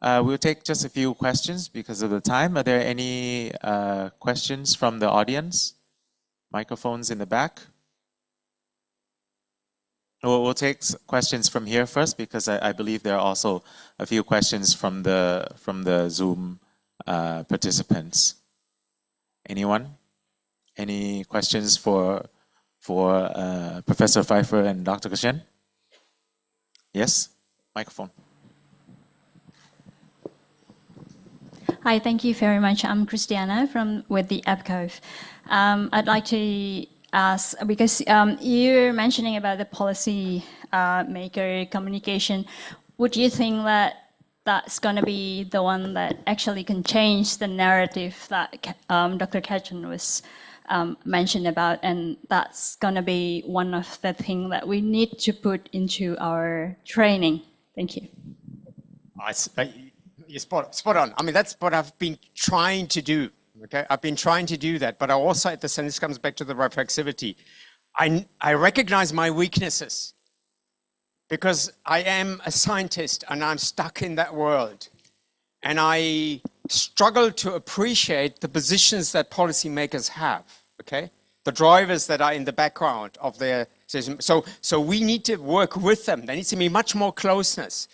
we'll take just a few questions because of the time. Are there any questions from the audience? Microphones in the back. We'll take questions from here first, because I believe there are also a few questions from the Zoom participants. Anyone? Any questions for Professor Pfeiffer and Dr. Kashen? Yes? Microphone. Hi, thank you very much. I'm Christiana with the EPCOV. I'd like to ask, because you're mentioning about the policy maker communication, would you think that that's going to be the one that actually can change the narrative that Dr. Ketchen was mentioned about, and that's going to be one of the things that we need to put into our training? Thank you. You're spot on. I mean, that's what I've been trying to do. Okay, I've been trying to do that, but I also, at the same, this comes back to the reflexivity. I recognize my weaknesses, because I am a scientist and I'm stuck in that world. And I struggle to appreciate the positions that policymakers have, okay? The drivers that are in the background of their system. So we need to work with them. There needs to be much more closeness.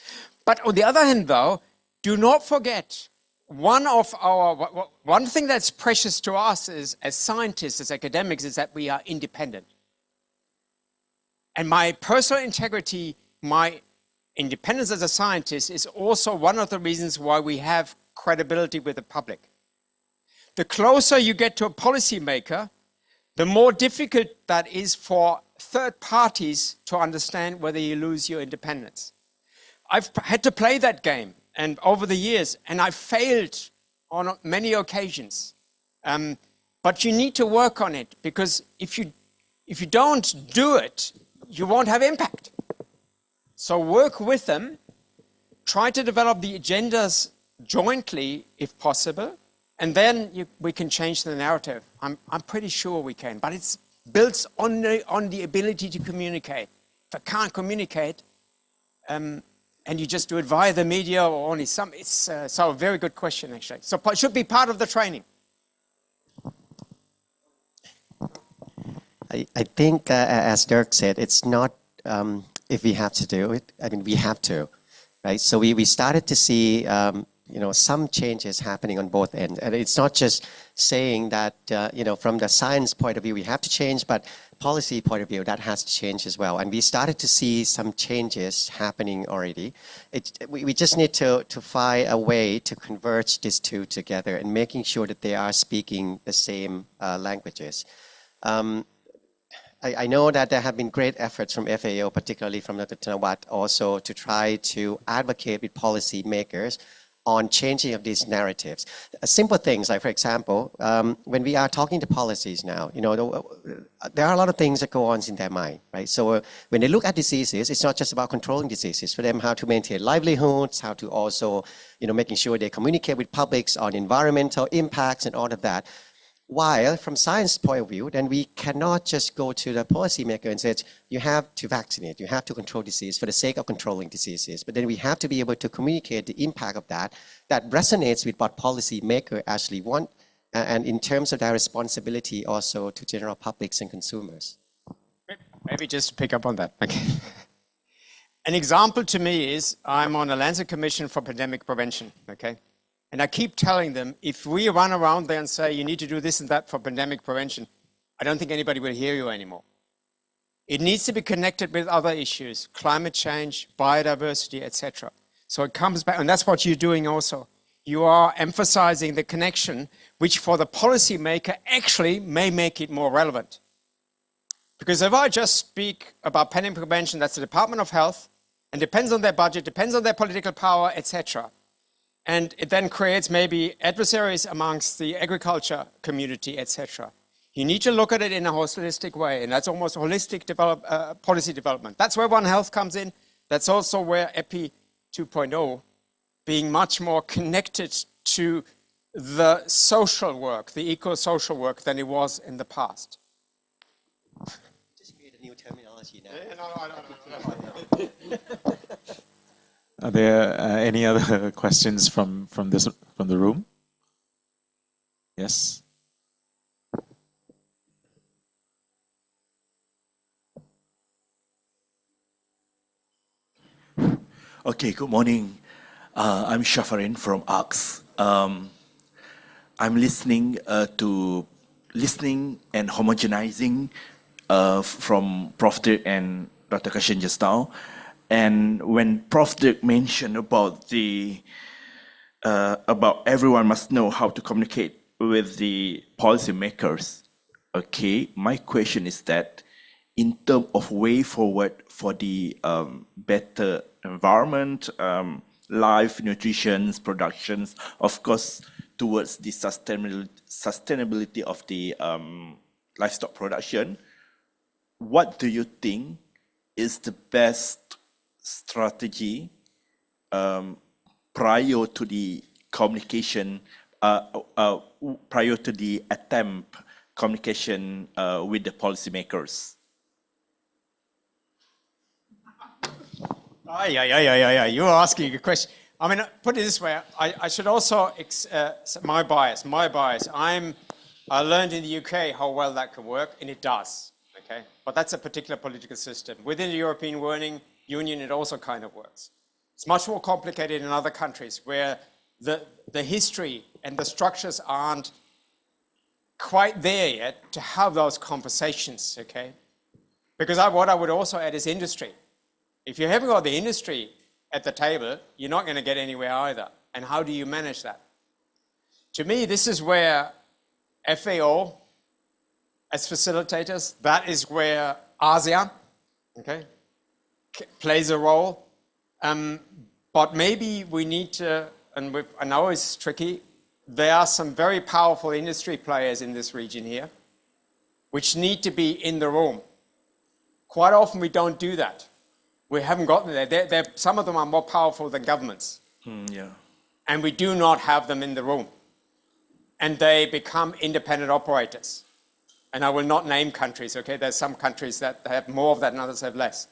But on the other hand, though, do not forget, one thing that's precious to us is, as scientists, as academics, is that we are independent. And my personal integrity, my independence as a scientist is also one of the reasons why we have credibility with the public. The closer you get to a policymaker, the more difficult that is for third parties to understand whether you lose your independence. I've had to play that game, and over the years, and I've failed on many occasions. But you need to work on it, because if you don't do it, you won't have impact. So work with them, try to develop the agendas jointly if possible, and then we can change the narrative. I'm pretty sure we can, but it's built on the ability to communicate. If I can't communicate, and you just do it via the media or only some, it's so a very good question actually. So it should be part of the training. I think, as Dirk said, it's not if we have to do it. I mean, we have to, right? So we started to see some changes happening on both ends. And it's not just saying that, from the science point of view, we have to change, but policy point of view, that has to change as well. And we started to see some changes happening already. We just need to find a way to converge these two together and making sure that they are speaking the same languages. I know that there have been great efforts from FAO, particularly from Dr. Thanawat, also to try to advocate with policy makers on changing of these narratives. Simple things like, for example, when we are talking to policies now, there are a lot of things that go on in their mind, right? So when they look at diseases, it's not just about controlling diseases. For them, how to maintain livelihoods, how to also, making sure they communicate with publics on environmental impacts and all of that. While from science point of view, then we cannot just go to the policymaker and say, you have to vaccinate, you have to control disease for the sake of controlling diseases. But then we have to be able to communicate the impact of that resonates with what policymakers actually want, and in terms of their responsibility also to general publics and consumers. Maybe just to pick up on that. Okay. An example to me is I'm on a Lancet Commission for Pandemic Prevention, okay? And I keep telling them, if we run around there and say, you need to do this and that for pandemic prevention, I don't think anybody will hear you anymore. It needs to be connected with other issues, climate change, biodiversity, etc. So it comes back, and that's what you're doing also. You are emphasizing the connection, which for the policymaker actually may make it more relevant. Because if I just speak about pandemic prevention, that's the Department of Health, and depends on their budget, depends on their political power, etc. And it then creates maybe adversaries amongst the agriculture community, etc. You need to look at it in a holistic way, and that's almost holistic policy development. That's where One Health comes in. That's also where EPI 2.0, being much more connected to the social work, the eco-social work than it was in the past. Just create a new terminology now. Are there any other questions from the room? Yes. Okay, good morning. I'm Shafarin from ARCS. I'm listening and homogenizing from Prof. Dirk and Dr. Kashin just now. And when Prof. Dirk mentioned about about everyone must know how to communicate with the policymakers, okay, my question is that in terms of way forward for the better environment, life, nutrition, productions, of course, towards the sustainability of the livestock production, what do you think is the best strategy prior to the communication, prior to the attempt communication with the policymakers? Yeah. You're asking a question. I mean, put it this way, I should also, my bias. I learned in the UK how well that can work, and it does, okay? But that's a particular political system. Within the European Union, it also kind of works. It's much more complicated in other countries where the history and the structures aren't quite there yet to have those conversations, okay? Because what I would also add is industry. If you haven't got the industry at the table, you're not going to get anywhere either. And how do you manage that? To me, this is where FAO, as facilitators, that is where ASEAN, okay, plays a role. But maybe we need to, and I know it's tricky, there are some very powerful industry players in this region here, which need to be in the room. Quite often we don't do that. We haven't gotten there. Some of them are more powerful than governments. Yeah. And we do not have them in the room. And they become independent operators. And I will not name countries, okay? There's some countries that have more of that and others have less.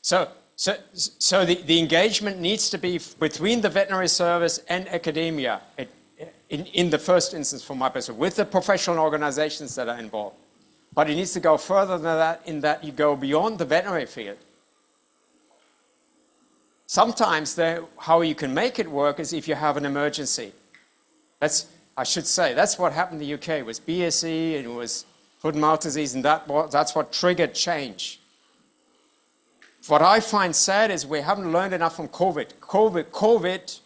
So the engagement needs to be between the veterinary service and academia in the first instance, from my perspective, with the professional organizations that are involved. But it needs to go further than that, in that you go beyond the veterinary field. sometimes how you can make it work is if you have an emergency. I should say, that's what happened in the UK. It was BSE, and it was foot and mouth disease, and that's what triggered change. What I find sad is we haven't learned enough from COVID. COVID,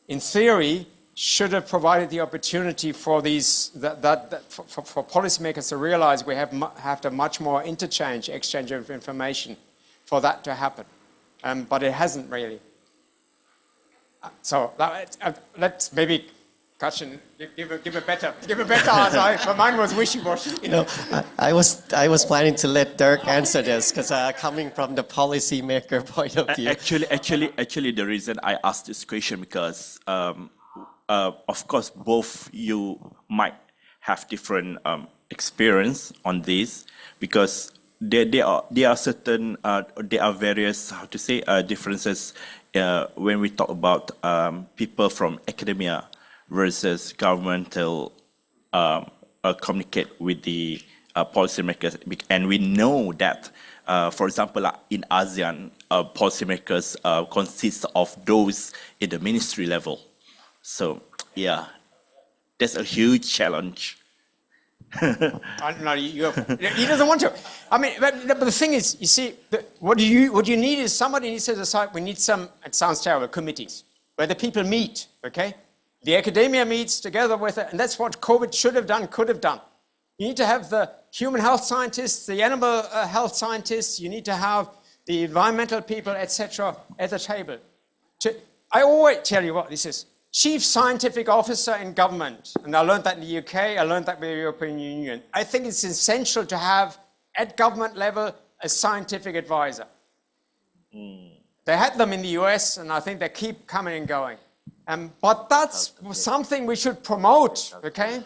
in theory, should have provided the opportunity for for policymakers to realize we have to much more exchange of information for that to happen. But it hasn't really. So let's maybe, Kachin, give a better answer. But mine was wishy-washy. I was planning to let Dirk answer this because coming from the policymaker point of view. Actually, the reason I asked this question because, of course, both you might have different experience on this because there are various differences when we talk about people from academia versus governmental communicate with the policymakers, and we know that, for example, in ASEAN, policymakers consist of those in the ministry level. So yeah, that's a huge challenge. No, he doesn't want to. I mean, but the thing is, you see, what you need is somebody needs to decide. We need some. It sounds terrible. Committees where the people meet. Okay, the academia meets together with it, and that's what COVID should have done, could have done. You need to have the human health scientists, the animal health scientists. You need to have the environmental people, etc., at the table. I always tell you what this is. Chief Scientific Officer in government, and I learned that in the UK, I learned that with the European Union. I think it's essential to have, at government level, a scientific advisor. They had them in the US, and I think they keep coming and going. But that's something we should promote, okay?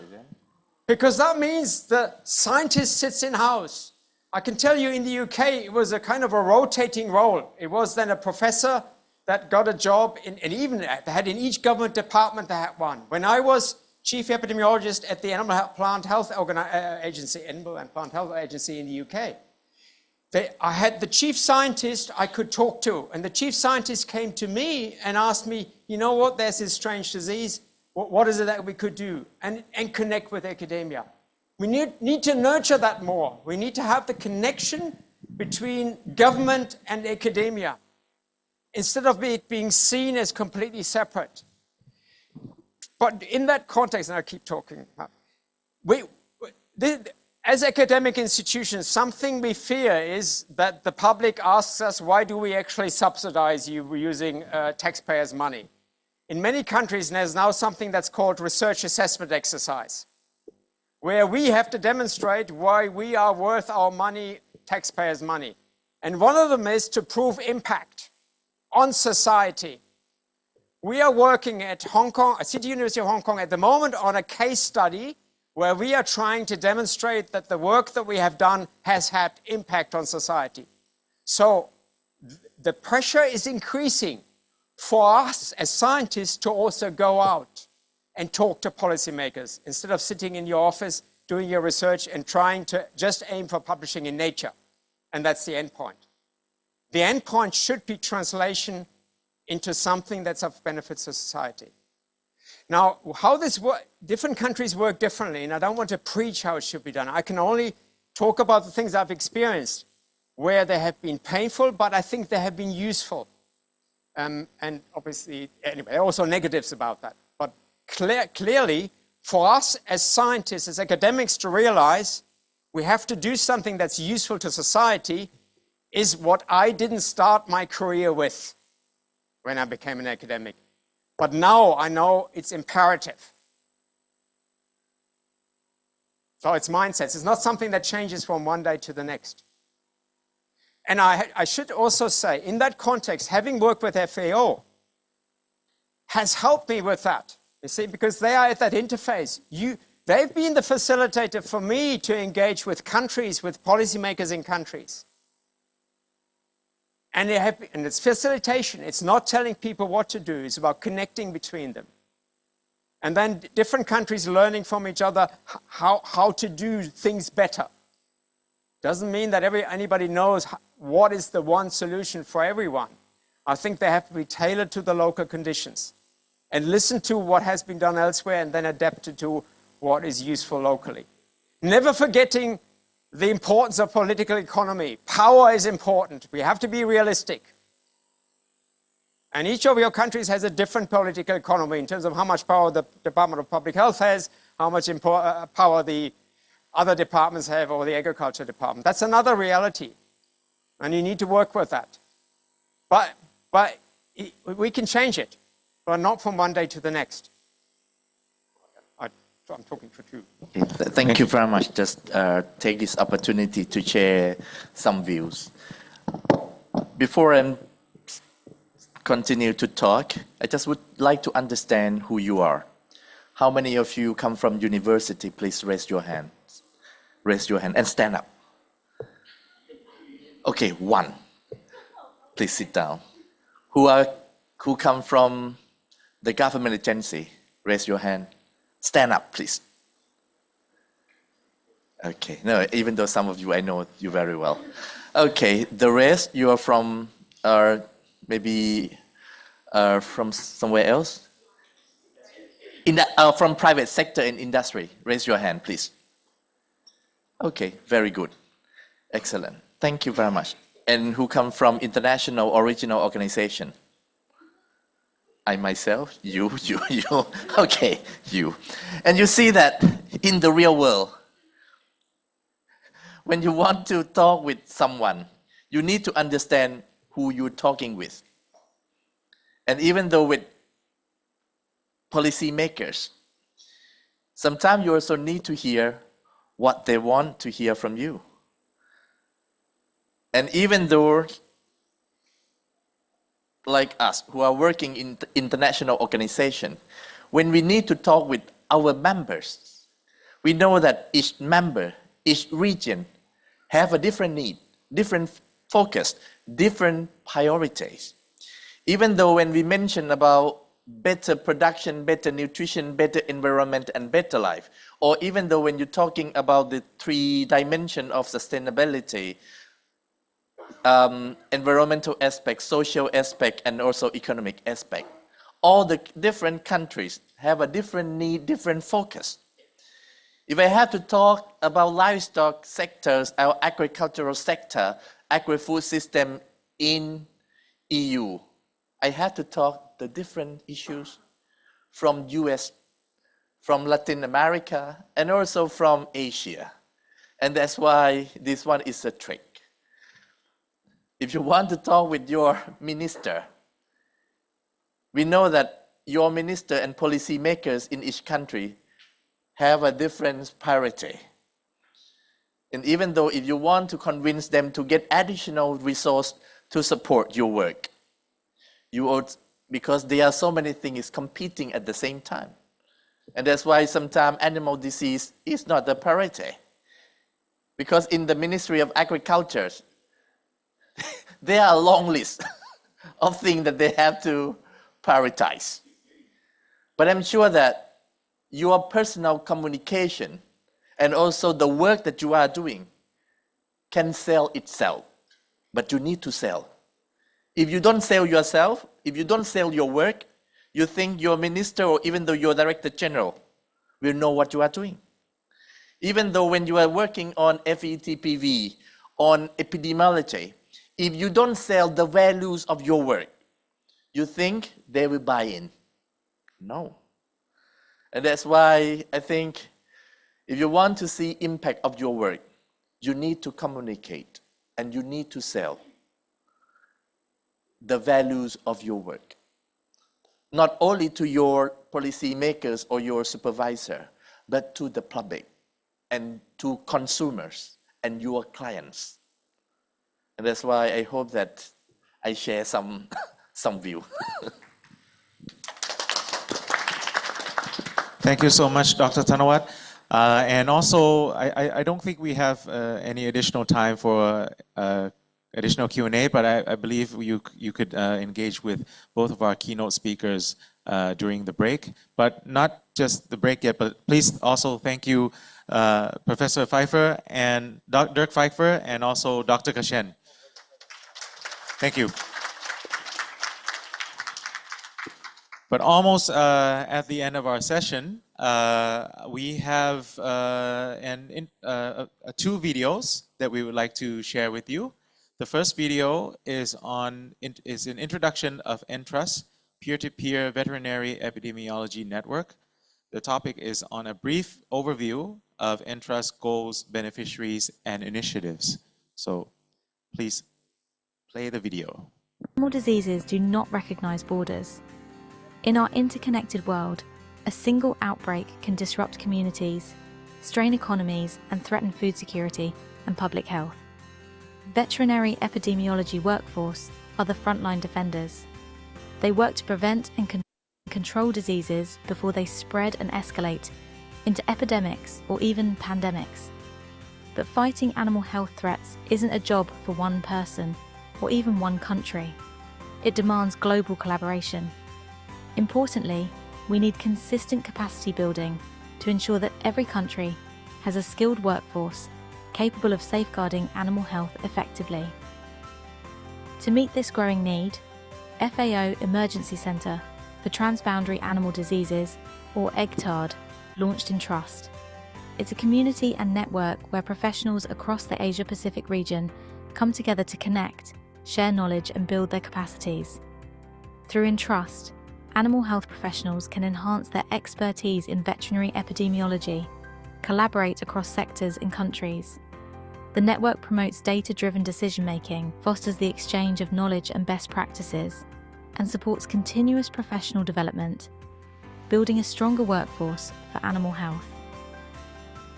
Because that means the scientist sits in-house. I can tell you in the UK, it was a kind of a rotating role. It was then a professor that got a job, and even they had in each government department, they had one. When I was chief epidemiologist at the Animal and Plant Health Agency in the UK, I had the chief scientist I could talk to, and the chief scientist came to me and asked me, you know what, there's this strange disease, what is it that we could do? And connect with academia. We need to nurture that more. We need to have the connection between government and academia, instead of it being seen as completely separate. But in that context, and I keep talking, as academic institutions, something we fear is that the public asks us, why do we actually subsidize you using taxpayers' money? In many countries, there's now something that's called research assessment exercise, where we have to demonstrate why we are worth our money, taxpayers' money. And one of them is to prove impact on society. We are working at City University of Hong Kong at the moment on a case study where we are trying to demonstrate that the work that we have done has had impact on society. So the pressure is increasing for us as scientists to also go out and talk to policymakers instead of sitting in your office doing your research and trying to just aim for publishing in Nature. And that's the end point. The end point should be translation into something that's of benefit to society. Now, how this works, different countries work differently, and I don't want to preach how it should be done. I can only talk about the things I've experienced where they have been painful, but I think they have been useful. And obviously, anyway, there are also negatives about that. But clearly, for us as scientists, as academics to realize we have to do something that's useful to society is what I didn't start my career with when I became an academic. But now I know it's imperative. So it's mindsets. It's not something that changes from one day to the next. And I should also say, in that context, having worked with FAO has helped me with that. You see, because they are at that interface. They've been the facilitator for me to engage with countries, with policymakers in countries. And it's facilitation. It's not telling people what to do. It's about connecting between them. And then different countries learning from each other how to do things better. Doesn't mean that anybody knows what is the one solution for everyone. I think they have to be tailored to the local conditions and listen to what has been done elsewhere and then adapt it to what is useful locally. Never forgetting the importance of political economy. Power is important. We have to be realistic. And each of your countries has a different political economy in terms of how much power the Department of Public Health has, how much power the other departments have, or the Agriculture Department. That's another reality. And you need to work with that. But we can change it, but not from one day to the next. I'm talking for two. Okay, thank you very much. Just take this opportunity to share some views. Before I continue to talk, I just would like to understand who you are. How many of you come from university? Please raise your hand. Raise your hand and stand up. Okay, one. Please sit down. Who come from the government agency? Raise your hand. Stand up, please. Okay, no, even though some of you, I know you very well. Okay, the rest, you are from, maybe from somewhere else? From private sector and industry. Raise your hand, please. Okay, very good. Excellent. Thank you very much. And who come from international original organization? I myself, you. Okay, you. And you see that in the real world, when you want to talk with someone, you need to understand who you're talking with. And even though with policymakers, sometimes you also need to hear what they want to hear from you. And even though, like us, who are working in international organization, when we need to talk with our members, we know that each member, each region have a different need, different focus, different priorities. Even though when we mention about better production, better nutrition, better environment, and better life, or even though when you're talking about the 3 dimensions of sustainability, environmental aspect, social aspect, and also economic aspect, all the different countries have a different need, different focus. If I have to talk about livestock sectors, our agricultural sector, agri-food system in EU, I have to talk the different issues from US, from Latin America, and also from Asia. And that's why this one is a trick. If you want to talk with your minister, we know that your minister and policy makers in each country have a different priority. And even though if you want to convince them to get additional resource to support your work, because there are so many things competing at the same time. And that's why sometimes animal disease is not the priority. Because in the Ministry of Agriculture, there are a long list of things that they have to prioritize. But I'm sure that your personal communication and also the work that you are doing can sell itself, but you need to sell. If you don't sell yourself, if you don't sell your work, you think your minister or even though your director general will know what you are doing. Even though when you are working on FETPV, on epidemiology, if you don't sell the values of your work, you think they will buy in. No. And that's why I think if you want to see impact of your work, you need to communicate and you need to sell the values of your work. Not only to your policy makers or your supervisor, but to the public and to consumers and your clients. And that's why I hope that I share some view. Thank you so much, Dr. Thanawat. And also, I don't think we have any additional time for additional Q&A, but I believe you could engage with both of our keynote speakers during the break. But not just the break yet, but please also thank you, Professor Pfeiffer and Dirk Pfeiffer, and also Dr. Kashen. Thank you. But almost at the end of our session, we have two videos that we would like to share with you. The first video is an introduction of ENTRVST, Peer-to-Peer Veterinary Epidemiology Network. The topic is on a brief overview of ENTRVST goals, beneficiaries, and initiatives. So please play the video. Animal diseases do not recognize borders. In our interconnected world, a single outbreak can disrupt communities, strain economies, and threaten food security and public health. Veterinary epidemiology workforce are the frontline defenders. They work to prevent and control diseases before they spread and escalate into epidemics or even pandemics. But fighting animal health threats isn't a job for one person or even one country. It demands global collaboration. Importantly, we need consistent capacity building to ensure that every country has a skilled workforce capable of safeguarding animal health effectively. To meet this growing need, FAO Emergency Centre for Transboundary Animal Diseases, or ECTAD, launched ENTRVST. It's a community and network where professionals across the Asia-Pacific region come together to connect, share knowledge and build their capacities. Through ENTRVST, animal health professionals can enhance their expertise in veterinary epidemiology, collaborate across sectors and countries. The network promotes data-driven decision-making, fosters the exchange of knowledge and best practices, and supports continuous professional development, building a stronger workforce for animal health.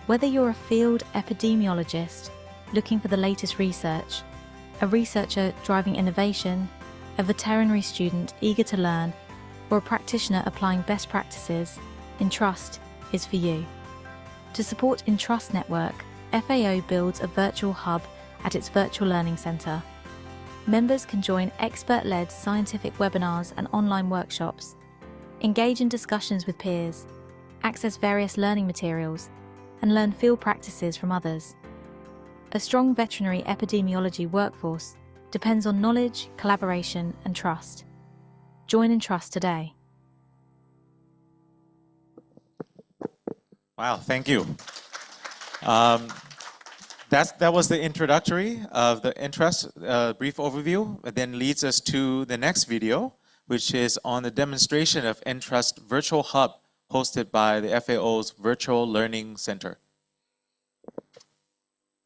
Whether you're a field epidemiologist looking for the latest research, a researcher driving innovation, a veterinary student eager to learn, or a practitioner applying best practices, ENTRVST is for you. To support ENTRVST Network, FAO builds a virtual hub at its Virtual Learning Centre. Members can join expert-led scientific webinars and online workshops, engage in discussions with peers, access various learning materials, and learn field practices from others. A strong veterinary epidemiology workforce depends on knowledge, collaboration, and trust. Join ENTRVST today. Wow, thank you. That was the introductory of the ENTRVST brief overview. It then leads us to the next video, which is on the demonstration of ENTRVST Virtual Hub hosted by the FAO's Virtual Learning Center.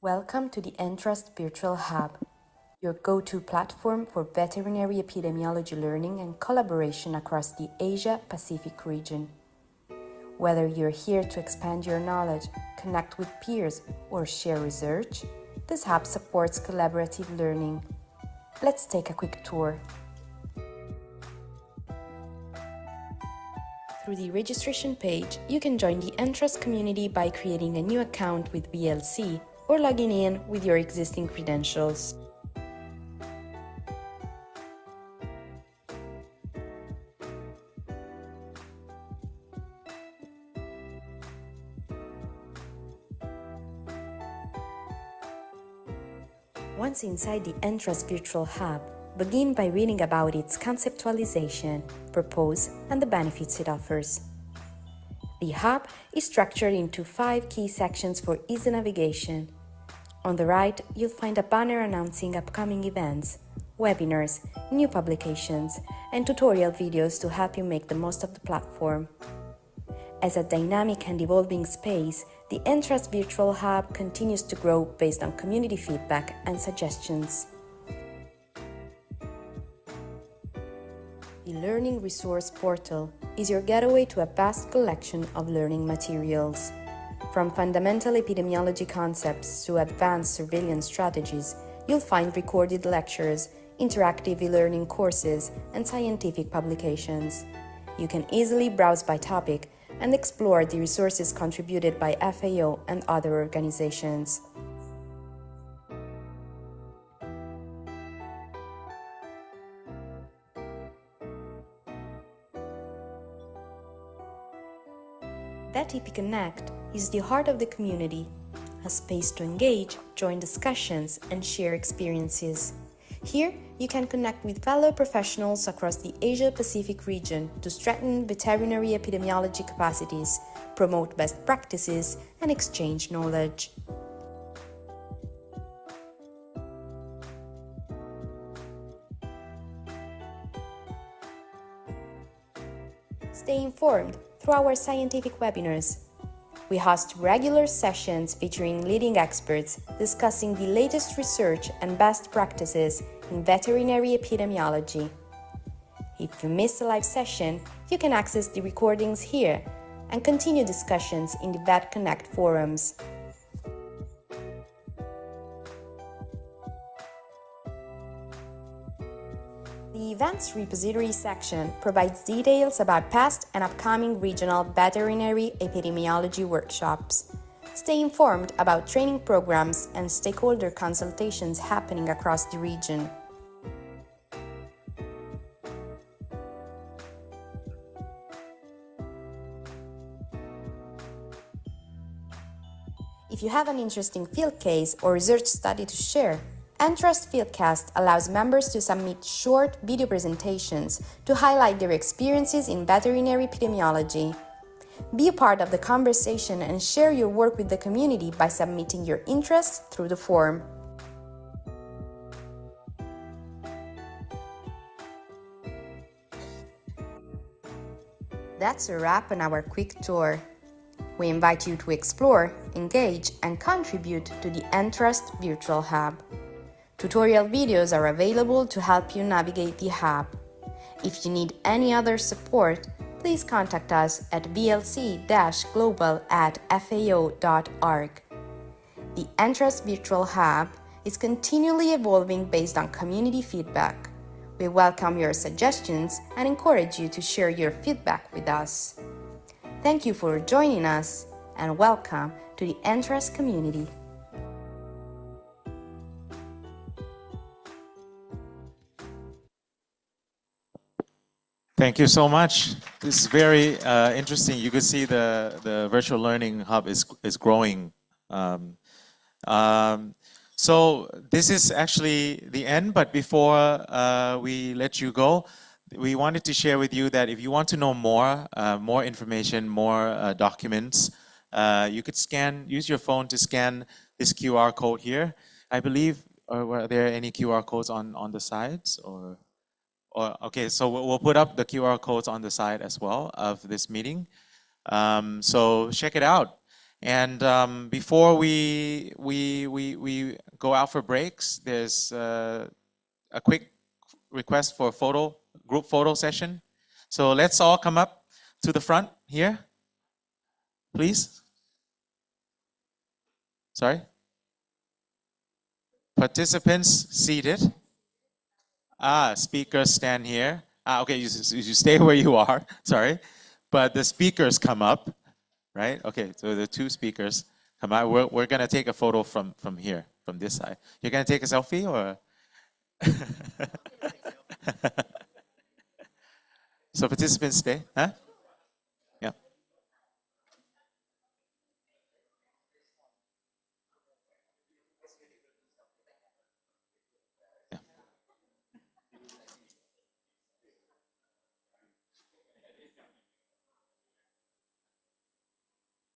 Welcome to the ENTRVST Virtual Hub, your go-to platform for veterinary epidemiology learning and collaboration across the Asia-Pacific region. Whether you're here to expand your knowledge, connect with peers, or share research, this hub supports collaborative learning. Let's take a quick tour. Through the registration page, you can join the ENTRVST community by creating a new account with VLC or logging in with your existing credentials. Once inside the ENTRVST Virtual Hub, begin by reading about its conceptualization, purpose, and the benefits it offers. The hub is structured into 5 key sections for easy navigation. On the right, you'll find a banner announcing upcoming events, webinars, new publications, and tutorial videos to help you make the most of the platform. As a dynamic and evolving space, the ENTRVST Virtual Hub continues to grow based on community feedback and suggestions. The Learning Resource Portal is your gateway to a vast collection of learning materials. From fundamental epidemiology concepts to advanced surveillance strategies, you'll find recorded lectures, interactive e-learning courses, and scientific publications. You can easily browse by topic and explore the resources contributed by FAO and other organizations. VetEP Connect is the heart of the community, a space to engage, join discussions, and share experiences. Here, you can connect with fellow professionals across the Asia-Pacific region to strengthen veterinary epidemiology capacities, promote best practices, and exchange knowledge. Stay informed through our scientific webinars. We host regular sessions featuring leading experts discussing the latest research and best practices in veterinary epidemiology. If you miss a live session, you can access the recordings here and continue discussions in the Vet Connect forums. The Events Repository section provides details about past and upcoming regional veterinary epidemiology workshops. Stay informed about training programs and stakeholder consultations happening across the region. If you have an interesting field case or research study to share, ENTRVST Fieldcast allows members to submit short video presentations to highlight their experiences in veterinary epidemiology. Be a part of the conversation and share your work with the community by submitting your interests through the form. That's a wrap on our quick tour. We invite you to explore, engage, and contribute to the ENTRVST Virtual Hub. Tutorial videos are available to help you navigate the hub. If you need any other support, please contact us at blc-global@fao.org. The ENTRVST Virtual Hub is continually evolving based on community feedback. We welcome your suggestions and encourage you to share your feedback with us. Thank you for joining us and welcome to the ENTRVST community. Thank you so much. This is very interesting. You can see the virtual learning hub is growing. So this is actually the end, but before we let you go, we wanted to share with you that if you want to know more, more information, more documents, you could use your phone to scan this QR code here. I believe, were there any QR codes on the sides or? Okay, so we'll put up the QR codes on the side as well of this meeting. So check it out. And before we go out for breaks, there's a quick request for a group photo session. So let's all come up to the front here, please. Sorry. Participants seated. Speakers stand here. Okay, you stay where you are, sorry. But the speakers come up, right? Okay, so the two speakers come out. We're gonna take a photo from here, from this side. You're gonna take a selfie or? So participants stay, huh?